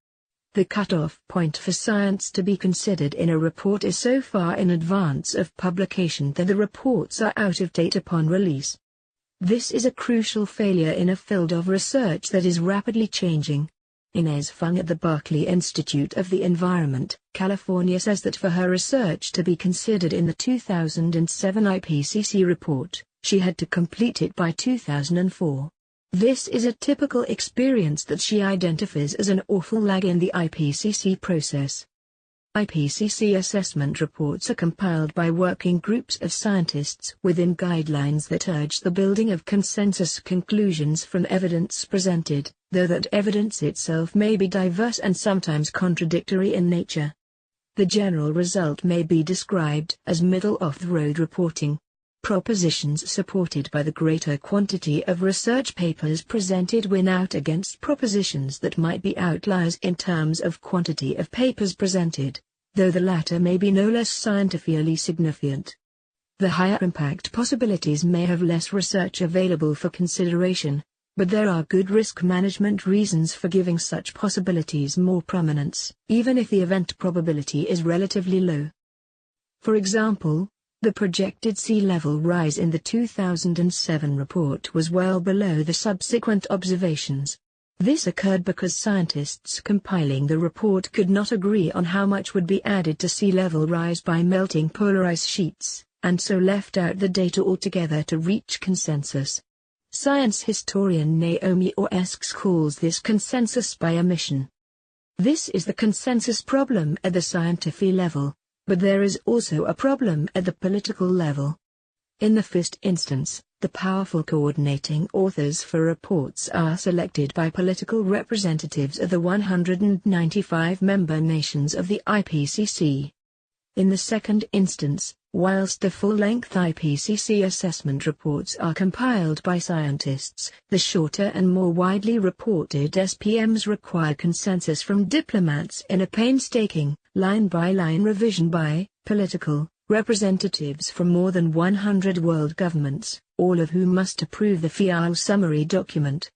The cutoff point for science to be considered in a report is so far in advance of publication that the reports are out of date upon release. This is a crucial failure in a field of research that is rapidly changing. Inez Fung at the Berkeley Institute of the Environment, California says that for her research to be considered in the 2007 IPCC report, she had to complete it by 2004. This is a typical experience that she identifies as an awful lag in the IPCC process. IPCC assessment reports are compiled by working groups of scientists within guidelines that urge the building of consensus conclusions from evidence presented, though that evidence itself may be diverse and sometimes contradictory in nature. The general result may be described as middle-of-the-road reporting. Propositions supported by the greater quantity of research papers presented win out against propositions that might be outliers in terms of quantity of papers presented, though the latter may be no less scientifically significant. The higher impact possibilities may have less research available for consideration, but there are good risk management reasons for giving such possibilities more prominence, even if the event probability is relatively low. For example, the projected sea level rise in the 2007 report was well below the subsequent observations. This occurred because scientists compiling the report could not agree on how much would be added to sea level rise by melting polar ice sheets, and so left out the data altogether to reach consensus. Science historian Naomi Oreskes calls this consensus by omission. This is the consensus problem at the scientific level. But there is also a problem at the political level. In the first instance, the powerful coordinating authors for reports are selected by political representatives of the 195 member nations of the IPCC. In the second instance, whilst the full-length IPCC assessment reports are compiled by scientists, the shorter and more widely reported SPMs require consensus from diplomats in a painstaking, line-by-line revision by political representatives from more than 100 world governments, all of whom must approve the FIAO summary document.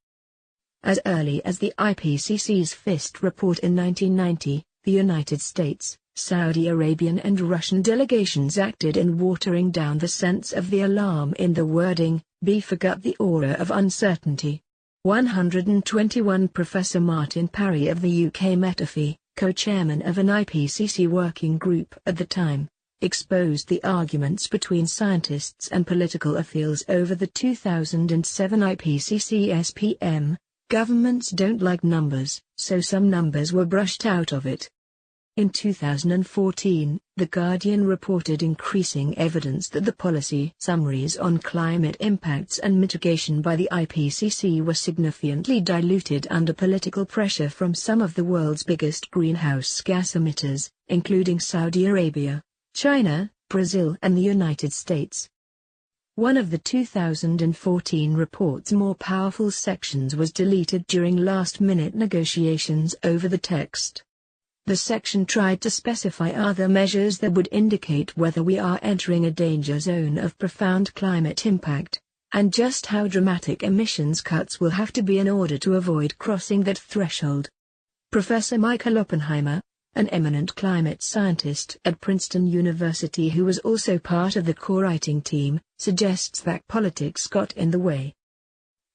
As early as the IPCC's FIST report in 1990, the United States, Saudi Arabian and Russian delegations acted in watering down the sense of the alarm in the wording, beefing up the aura of uncertainty. 121 Professor Martin Parry of the UK Metaphy, co-chairman of an IPCC working group at the time, exposed the arguments between scientists and political officials over the 2007 IPCC SPM. Governments don't like numbers, so some numbers were brushed out of it. In 2014, The Guardian reported increasing evidence that the policy summaries on climate impacts and mitigation by the IPCC were significantly diluted under political pressure from some of the world's biggest greenhouse gas emitters, including Saudi Arabia, China, Brazil and the United States. One of the 2014 report's more powerful sections was deleted during last-minute negotiations over the text. The section tried to specify other measures that would indicate whether we are entering a danger zone of profound climate impact, and just how dramatic emissions cuts will have to be in order to avoid crossing that threshold. Professor Michael Oppenheimer, an eminent climate scientist at Princeton University who was also part of the co-writing team, suggests that politics got in the way.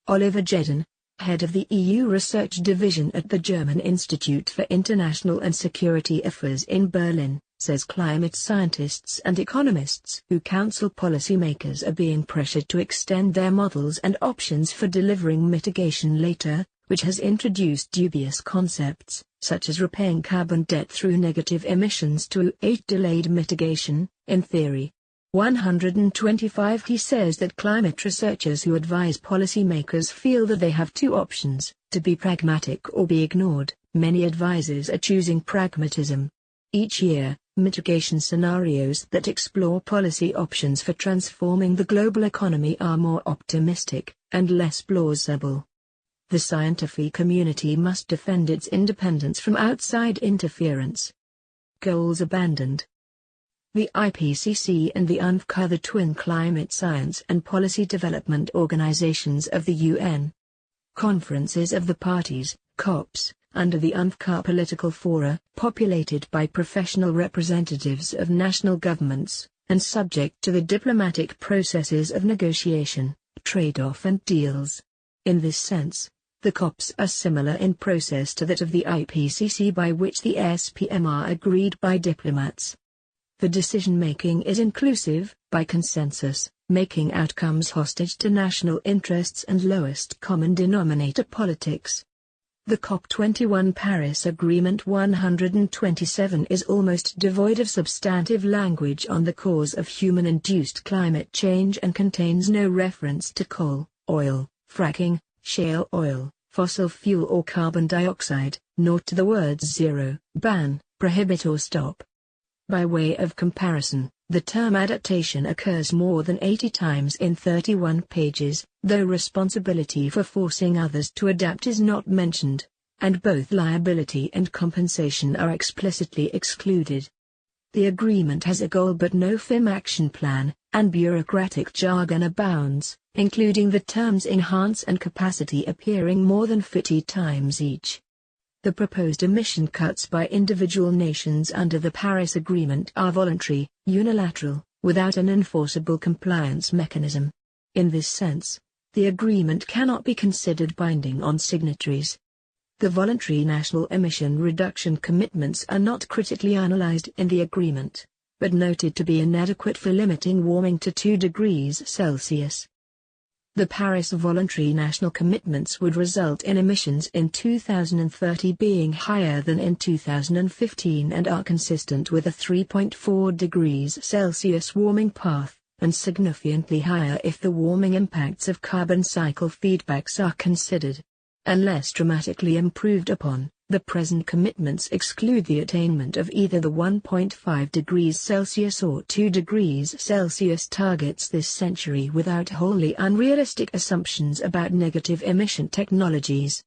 Oliver Jedden, head of the EU Research Division at the German Institute for International and Security Affairs in Berlin, says climate scientists and economists who counsel policymakers are being pressured to extend their models and options for delivering mitigation later, which has introduced dubious concepts, such as repaying carbon debt through negative emissions to aid delayed mitigation, in theory. 125 He says that climate researchers who advise policymakers feel that they have two options, to be pragmatic or be ignored. Many advisors are choosing pragmatism. Each year, mitigation scenarios that explore policy options for transforming the global economy are more optimistic and less plausible. The scientific community must defend its independence from outside interference. Goals abandoned. The IPCC and the UNFCCC are the twin climate science and policy development organizations of the UN. Conferences of the parties, COPs, under the UNFCCC political fora, populated by professional representatives of national governments, and subject to the diplomatic processes of negotiation, trade-off and deals. In this sense, the COPs are similar in process to that of the IPCC by which the SPM are agreed by diplomats. The decision-making is inclusive, by consensus, making outcomes hostage to national interests and lowest common denominator politics. The COP21 Paris Agreement 127 is almost devoid of substantive language on the cause of human-induced climate change and contains no reference to coal, oil, fracking, shale oil, fossil fuel or carbon dioxide, nor to the words zero, ban, prohibit or stop. By way of comparison, the term adaptation occurs more than 80 times in 31 pages, though responsibility for forcing others to adapt is not mentioned, and both liability and compensation are explicitly excluded. The agreement has a goal but no firm action plan, and bureaucratic jargon abounds, including the terms enhance and capacity appearing more than 50 times each. The proposed emission cuts by individual nations under the Paris Agreement are voluntary, unilateral, without an enforceable compliance mechanism. In this sense, the agreement cannot be considered binding on signatories. The voluntary national emission reduction commitments are not critically analyzed in the agreement, but noted to be inadequate for limiting warming to 2 degrees Celsius. The Paris voluntary national commitments would result in emissions in 2030 being higher than in 2015 and are consistent with a 3.4 degrees Celsius warming path, and significantly higher if the warming impacts of carbon cycle feedbacks are considered. Unless dramatically improved upon, the present commitments exclude the attainment of either the 1.5 degrees Celsius or 2 degrees Celsius targets this century without wholly unrealistic assumptions about negative emission technologies.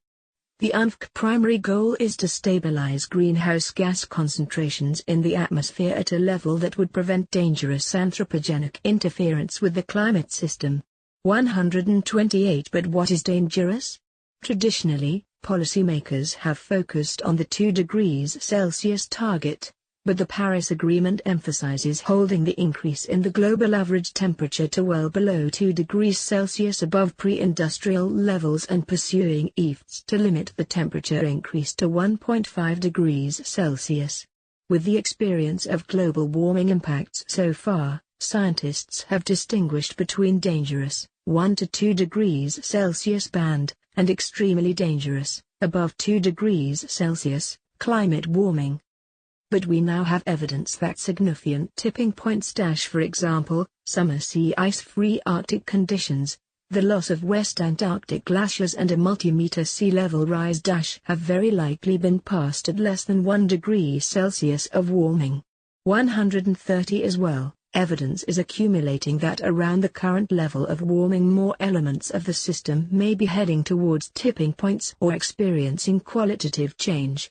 The UNFCCC primary goal is to stabilize greenhouse gas concentrations in the atmosphere at a level that would prevent dangerous anthropogenic interference with the climate system. 128 But what is dangerous? Traditionally, policymakers have focused on the 2 degrees Celsius target, but the Paris Agreement emphasizes holding the increase in the global average temperature to well below 2 degrees Celsius above pre-industrial levels and pursuing efforts to limit the temperature increase to 1.5 degrees Celsius. With the experience of global warming impacts so far, scientists have distinguished between dangerous, 1 to 2 degrees Celsius band, and extremely dangerous, above 2 degrees Celsius, climate warming. But we now have evidence that significant tipping points, for example, summer sea ice-free Arctic conditions, the loss of West Antarctic glaciers and a multi-meter sea level rise, have very likely been passed at less than 1 degree Celsius of warming. 130 As well, evidence is accumulating that around the current level of warming more elements of the system may be heading towards tipping points or experiencing qualitative change.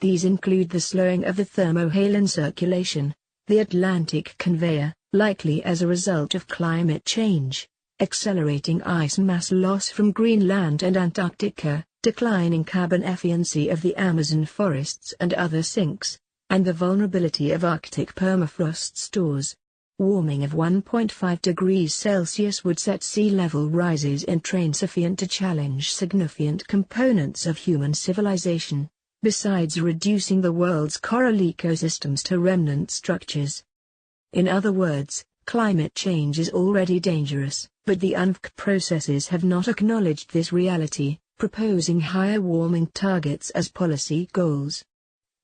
These include the slowing of the thermohaline circulation, the Atlantic conveyor, likely as a result of climate change, accelerating ice mass loss from Greenland and Antarctica, declining carbon efficiency of the Amazon forests and other sinks, and the vulnerability of Arctic permafrost stores. Warming of 1.5 degrees Celsius would set sea level rises in train sufficient to challenge significant components of human civilization, besides reducing the world's coral ecosystems to remnant structures. In other words, climate change is already dangerous, but the UNFCCC processes have not acknowledged this reality, proposing higher warming targets as policy goals.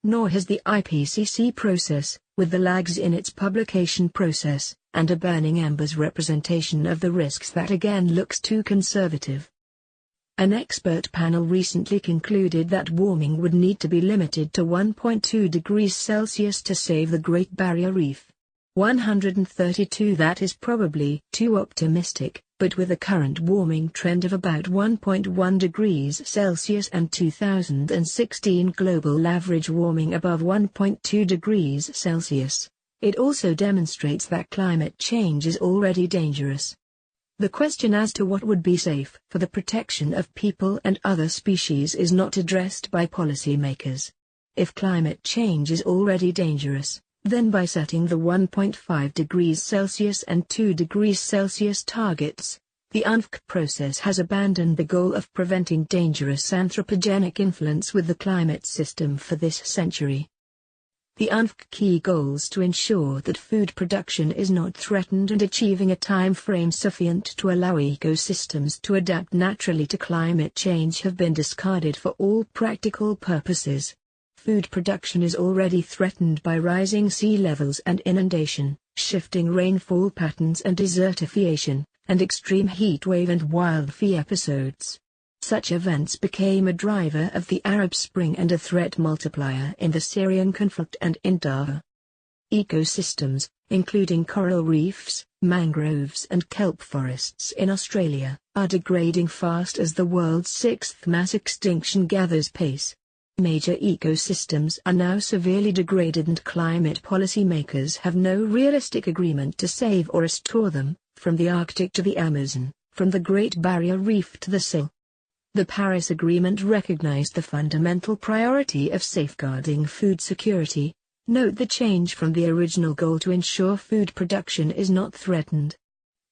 Nor has the IPCC process, with the lags in its publication process, and a burning embers representation of the risks that again looks too conservative. An expert panel recently concluded that warming would need to be limited to 1.2 degrees Celsius to save the Great Barrier Reef. 132 That is probably too optimistic, but with a current warming trend of about 1.1 degrees Celsius and 2016 global average warming above 1.2 degrees Celsius, it also demonstrates that climate change is already dangerous. The question as to what would be safe for the protection of people and other species is not addressed by policymakers. If climate change is already dangerous, then by setting the 1.5 degrees Celsius and 2 degrees Celsius targets, the UNFCCC process has abandoned the goal of preventing dangerous anthropogenic influence with the climate system for this century. The UNFCCC key goals to ensure that food production is not threatened and achieving a time frame sufficient to allow ecosystems to adapt naturally to climate change have been discarded for all practical purposes. Food production is already threatened by rising sea levels and inundation, shifting rainfall patterns and desertification, and extreme heat wave and wildfire episodes. Such events became a driver of the Arab Spring and a threat multiplier in the Syrian conflict and in Darfur. Ecosystems, including coral reefs, mangroves and kelp forests in Australia, are degrading fast as the world's sixth mass extinction gathers pace. Major ecosystems are now severely degraded and climate policymakers have no realistic agreement to save or restore them, from the Arctic to the Amazon, from the Great Barrier Reef to the Sill. The Paris Agreement recognized the fundamental priority of safeguarding food security. Note the change from the original goal to ensure food production is not threatened.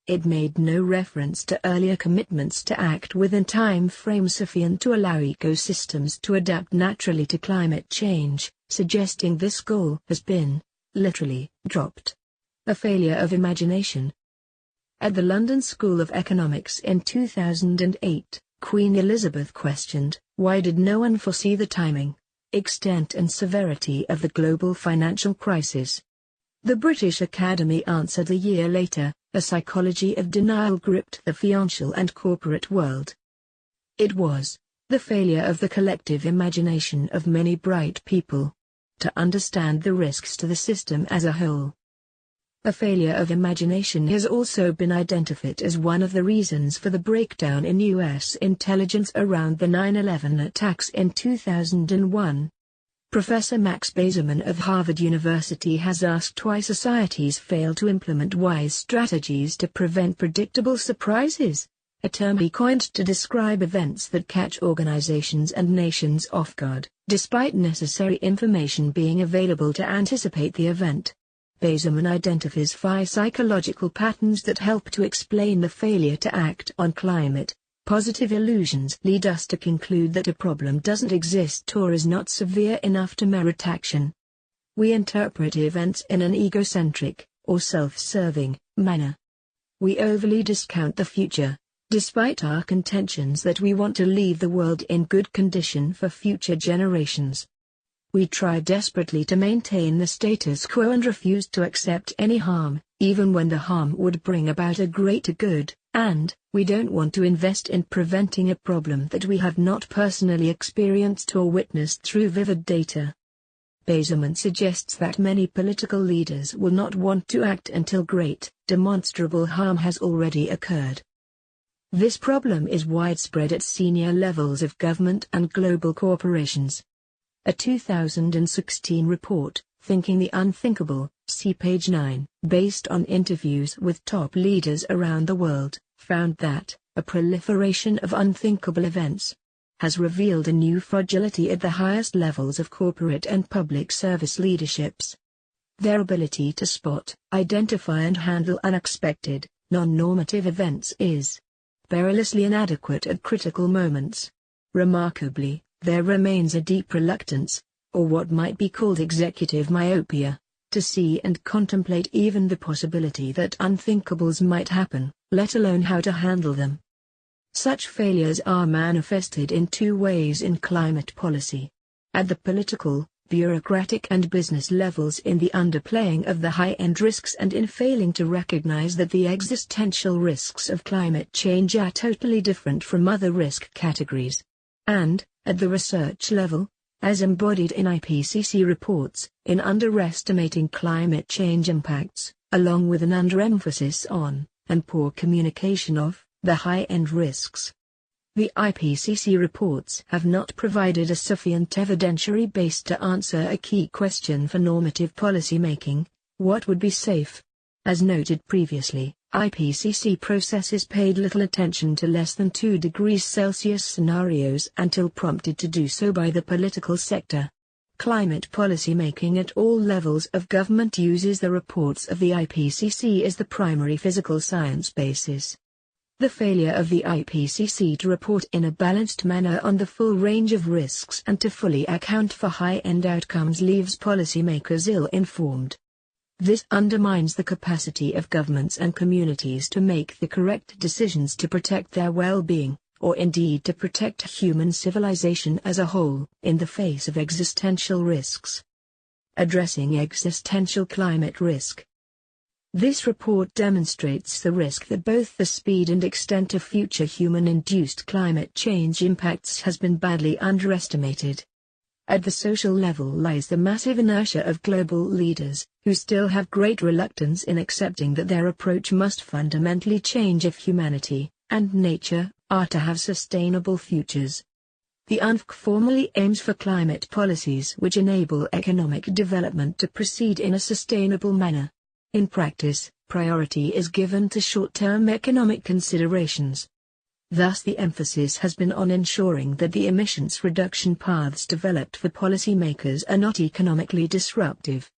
It made no reference to earlier commitments to act within time frames sufficient to allow ecosystems to adapt naturally to climate change, suggesting this goal has been, literally, dropped. A failure of imagination. At the London School of Economics in 2008, Queen Elizabeth questioned, why did no one foresee the timing, extent and severity of the global financial crisis? The British Academy answered a year later, a psychology of denial gripped the financial and corporate world. It was the failure of the collective imagination of many bright people to understand the risks to the system as a whole. A failure of imagination has also been identified as one of the reasons for the breakdown in U.S. intelligence around the 9/11 attacks in 2001. Professor Max Bazerman of Harvard University has asked why societies fail to implement wise strategies to prevent predictable surprises, a term he coined to describe events that catch organizations and nations off guard, despite necessary information being available to anticipate the event. Bazerman identifies 5 psychological patterns that help to explain the failure to act on climate. Positive illusions lead us to conclude that a problem doesn't exist or is not severe enough to merit action. We interpret events in an egocentric, or self-serving, manner. We overly discount the future, despite our contentions that we want to leave the world in good condition for future generations. We try desperately to maintain the status quo and refuse to accept any harm, even when the harm would bring about a greater good, and we don't want to invest in preventing a problem that we have not personally experienced or witnessed through vivid data. Bazerman suggests that many political leaders will not want to act until great, demonstrable harm has already occurred. This problem is widespread at senior levels of government and global corporations. A 2016 report, Thinking the Unthinkable, see page 9, based on interviews with top leaders around the world, found that a proliferation of unthinkable events has revealed a new fragility at the highest levels of corporate and public service leaderships. Their ability to spot, identify and handle unexpected, non-normative events is perilously inadequate at critical moments. Remarkably, there remains a deep reluctance, or what might be called executive myopia, to see and contemplate even the possibility that unthinkables might happen, let alone how to handle them. Such failures are manifested in 2 ways in climate policy. At the political, bureaucratic and business levels, in the underplaying of the high-end risks and in failing to recognize that the existential risks of climate change are totally different from other risk categories. And, at the research level, as embodied in IPCC reports, in underestimating climate change impacts, along with an underemphasis on, and poor communication of, the high-end risks. The IPCC reports have not provided a sufficient evidentiary base to answer a key question for normative policymaking: what would be safe? As noted previously, IPCC processes paid little attention to less than 2 degrees Celsius scenarios until prompted to do so by the political sector. Climate policymaking at all levels of government uses the reports of the IPCC as the primary physical science basis. The failure of the IPCC to report in a balanced manner on the full range of risks and to fully account for high-end outcomes leaves policymakers ill-informed. This undermines the capacity of governments and communities to make the correct decisions to protect their well-being, or indeed to protect human civilization as a whole, in the face of existential risks. Addressing existential climate risk. This report demonstrates the risk that both the speed and extent of future human-induced climate change impacts has been badly underestimated. At the social level lies the massive inertia of global leaders, who still have great reluctance in accepting that their approach must fundamentally change if humanity, and nature, are to have sustainable futures. The UNFC formally aims for climate policies which enable economic development to proceed in a sustainable manner. In practice, priority is given to short-term economic considerations. Thus the emphasis has been on ensuring that the emissions reduction paths developed for policymakers are not economically disruptive.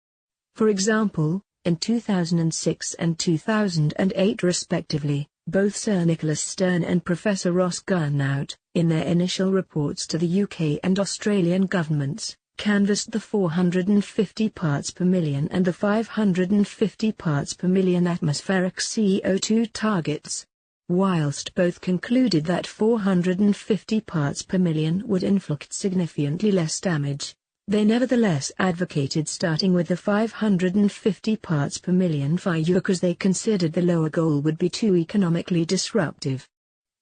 For example, in 2006 and 2008 respectively, both Sir Nicholas Stern and Professor Ross Gurnout, in their initial reports to the UK and Australian governments, canvassed the 450 parts per million and the 550 parts per million atmospheric CO2 targets. Whilst both concluded that 450 parts per million would inflict significantly less damage, They nevertheless advocated starting with the 550 parts per million figure because they considered the lower goal would be too economically disruptive.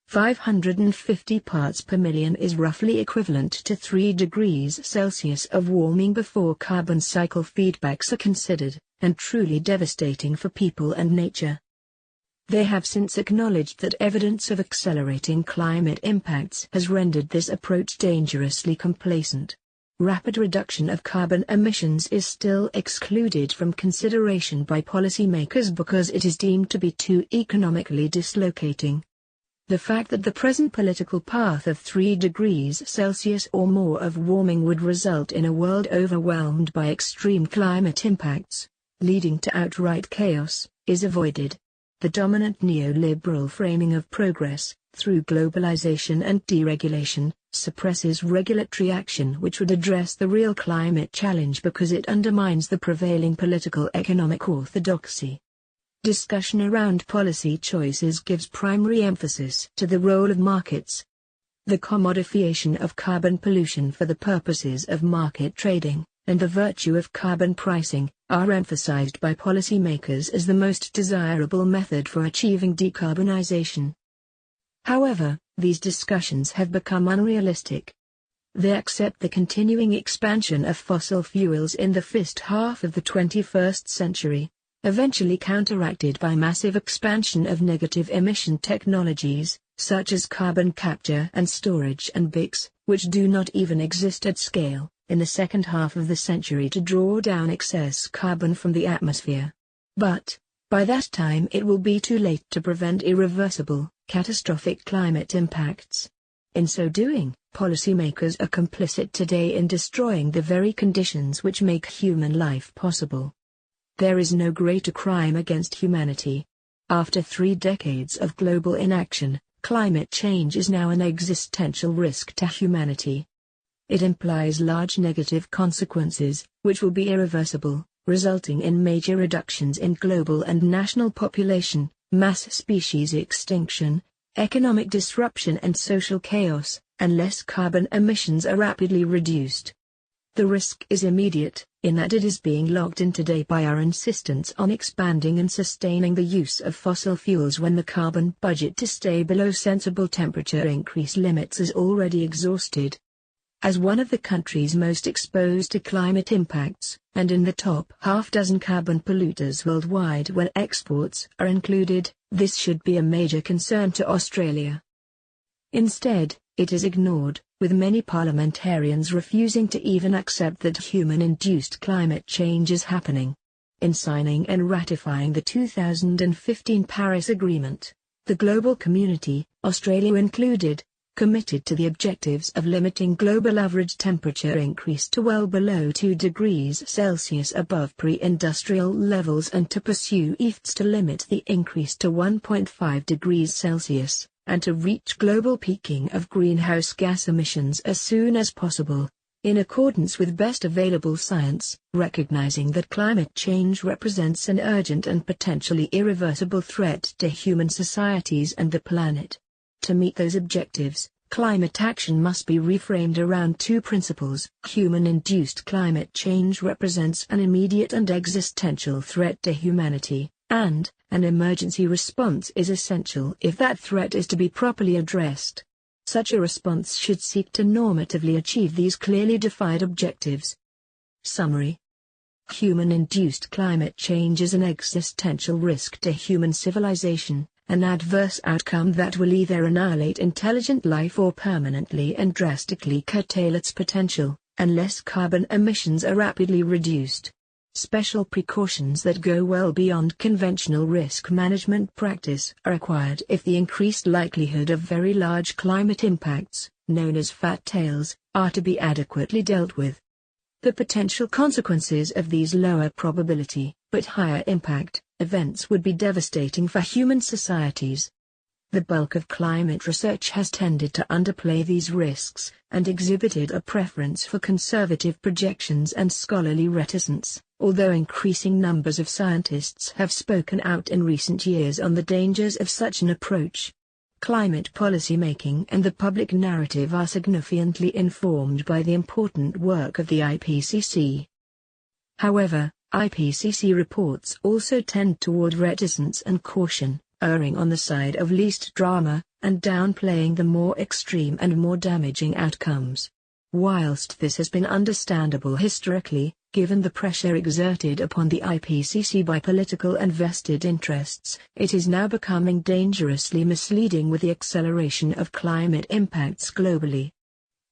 550 parts per million is roughly equivalent to 3 degrees Celsius of warming before carbon cycle feedbacks are considered, and truly devastating for people and nature. They have since acknowledged that evidence of accelerating climate impacts has rendered this approach dangerously complacent. Rapid reduction of carbon emissions is still excluded from consideration by policymakers because it is deemed to be too economically dislocating. The fact that the present political path of 3 degrees Celsius or more of warming would result in a world overwhelmed by extreme climate impacts, leading to outright chaos, is avoided. The dominant neoliberal framing of progress, through globalization and deregulation, suppresses regulatory action which would address the real climate challenge because it undermines the prevailing political economic orthodoxy. Discussion around policy choices gives primary emphasis to the role of markets. The commodification of carbon pollution for the purposes of market trading, and the virtue of carbon pricing, are emphasized by policymakers as the most desirable method for achieving decarbonization. However, these discussions have become unrealistic. They accept the continuing expansion of fossil fuels in the first half of the 21st century, eventually counteracted by massive expansion of negative emission technologies, such as carbon capture and storage and BICs, which do not even exist at scale, in the second half of the century to draw down excess carbon from the atmosphere. But, by that time it will be too late to prevent irreversible, catastrophic climate impacts. In so doing, policymakers are complicit today in destroying the very conditions which make human life possible. There is no greater crime against humanity. After 3 decades of global inaction, climate change is now an existential risk to humanity. It implies large negative consequences, which will be irreversible, resulting in major reductions in global and national population, mass species extinction, economic disruption and social chaos, unless carbon emissions are rapidly reduced. The risk is immediate, in that it is being locked in today by our insistence on expanding and sustaining the use of fossil fuels when the carbon budget to stay below sensible temperature increase limits is already exhausted. As one of the countries most exposed to climate impacts, and in the top half-dozen carbon polluters worldwide when exports are included, this should be a major concern to Australia. Instead, it is ignored, with many parliamentarians refusing to even accept that human-induced climate change is happening. In signing and ratifying the 2015 Paris Agreement, the global community, Australia included, committed to the objectives of limiting global average temperature increase to well below 2 degrees Celsius above pre-industrial levels and to pursue efforts to limit the increase to 1.5 degrees Celsius, and to reach global peaking of greenhouse gas emissions as soon as possible, in accordance with best available science, recognizing that climate change represents an urgent and potentially irreversible threat to human societies and the planet. To meet those objectives, climate action must be reframed around 2 principles. Human-induced climate change represents an immediate and existential threat to humanity, and an emergency response is essential if that threat is to be properly addressed. Such a response should seek to normatively achieve these clearly defined objectives. Summary: human-induced climate change is an existential risk to human civilization, an adverse outcome that will either annihilate intelligent life or permanently and drastically curtail its potential, unless carbon emissions are rapidly reduced. Special precautions that go well beyond conventional risk management practice are required if the increased likelihood of very large climate impacts, known as fat tails, are to be adequately dealt with. The potential consequences of these lower probability, but higher impact, events would be devastating for human societies. The bulk of climate research has tended to underplay these risks, and exhibited a preference for conservative projections and scholarly reticence, although increasing numbers of scientists have spoken out in recent years on the dangers of such an approach. climate policymaking and the public narrative are significantly informed by the important work of the IPCC. However, IPCC reports also tend toward reticence and caution, erring on the side of least drama, and downplaying the more extreme and more damaging outcomes. Whilst this has been understandable historically, given the pressure exerted upon the IPCC by political and vested interests, it is now becoming dangerously misleading with the acceleration of climate impacts globally.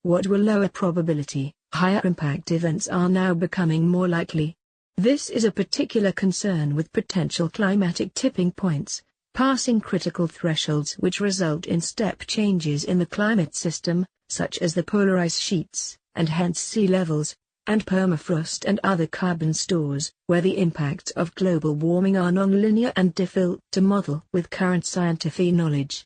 What were lower probability, higher impact events are now becoming more likely. This is a particular concern with potential climatic tipping points, passing critical thresholds which result in step changes in the climate system, such as the polar ice sheets, and hence sea levels, and permafrost and other carbon stores, where the impacts of global warming are non-linear and difficult to model with current scientific knowledge.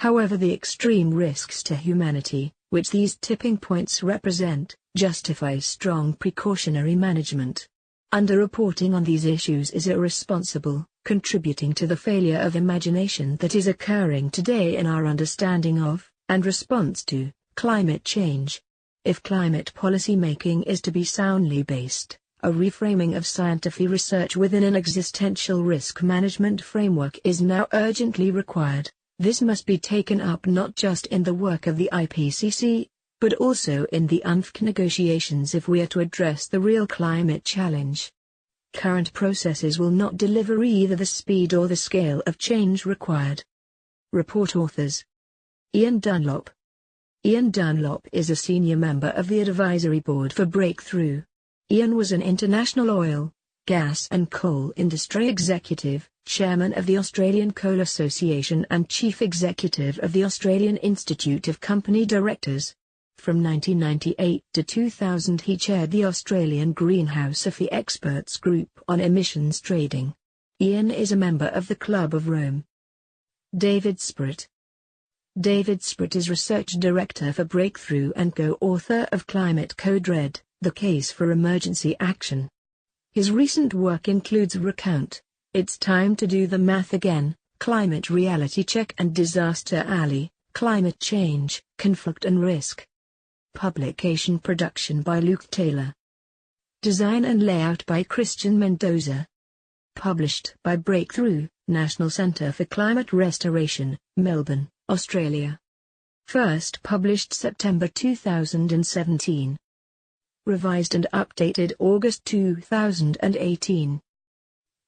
However, the extreme risks to humanity, which these tipping points represent, justify strong precautionary management. Underreporting on these issues is irresponsible, contributing to the failure of imagination that is occurring today in our understanding of, and response to, climate change. If climate policy making is to be soundly based, a reframing of scientific research within an existential risk management framework is now urgently required. This must be taken up not just in the work of the IPCC, but also in the UNFC negotiations if we are to address the real climate challenge. Current processes will not deliver either the speed or the scale of change required. Report authors: Ian Dunlop. Ian Dunlop is a senior member of the advisory board for Breakthrough. Ian was an international oil, gas and coal industry executive, chairman of the Australian Coal Association and chief executive of the Australian Institute of Company Directors. From 1998 to 2000 he chaired the Australian Greenhouse Effect Experts Group on Emissions Trading. Ian is a member of the Club of Rome. David SPRATT. David SPRATT is Research Director for Breakthrough and co-author of Climate Code Red, The Case for Emergency Action. His recent work includes Recount, It's Time to Do the Math Again, Climate Reality Check and Disaster Alley, Climate Change, Conflict and Risk. Publication production by Luke Taylor. Design and layout by Christian Mendoza. Published by Breakthrough, National Centre for Climate Restoration, Melbourne, Australia. First published September 2017. Revised and updated August 2018.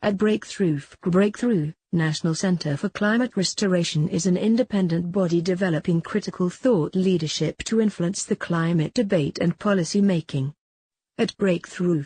At Breakthrough, National Centre for Climate Restoration is an independent body developing critical thought leadership to influence the climate debate and policy making. At Breakthrough,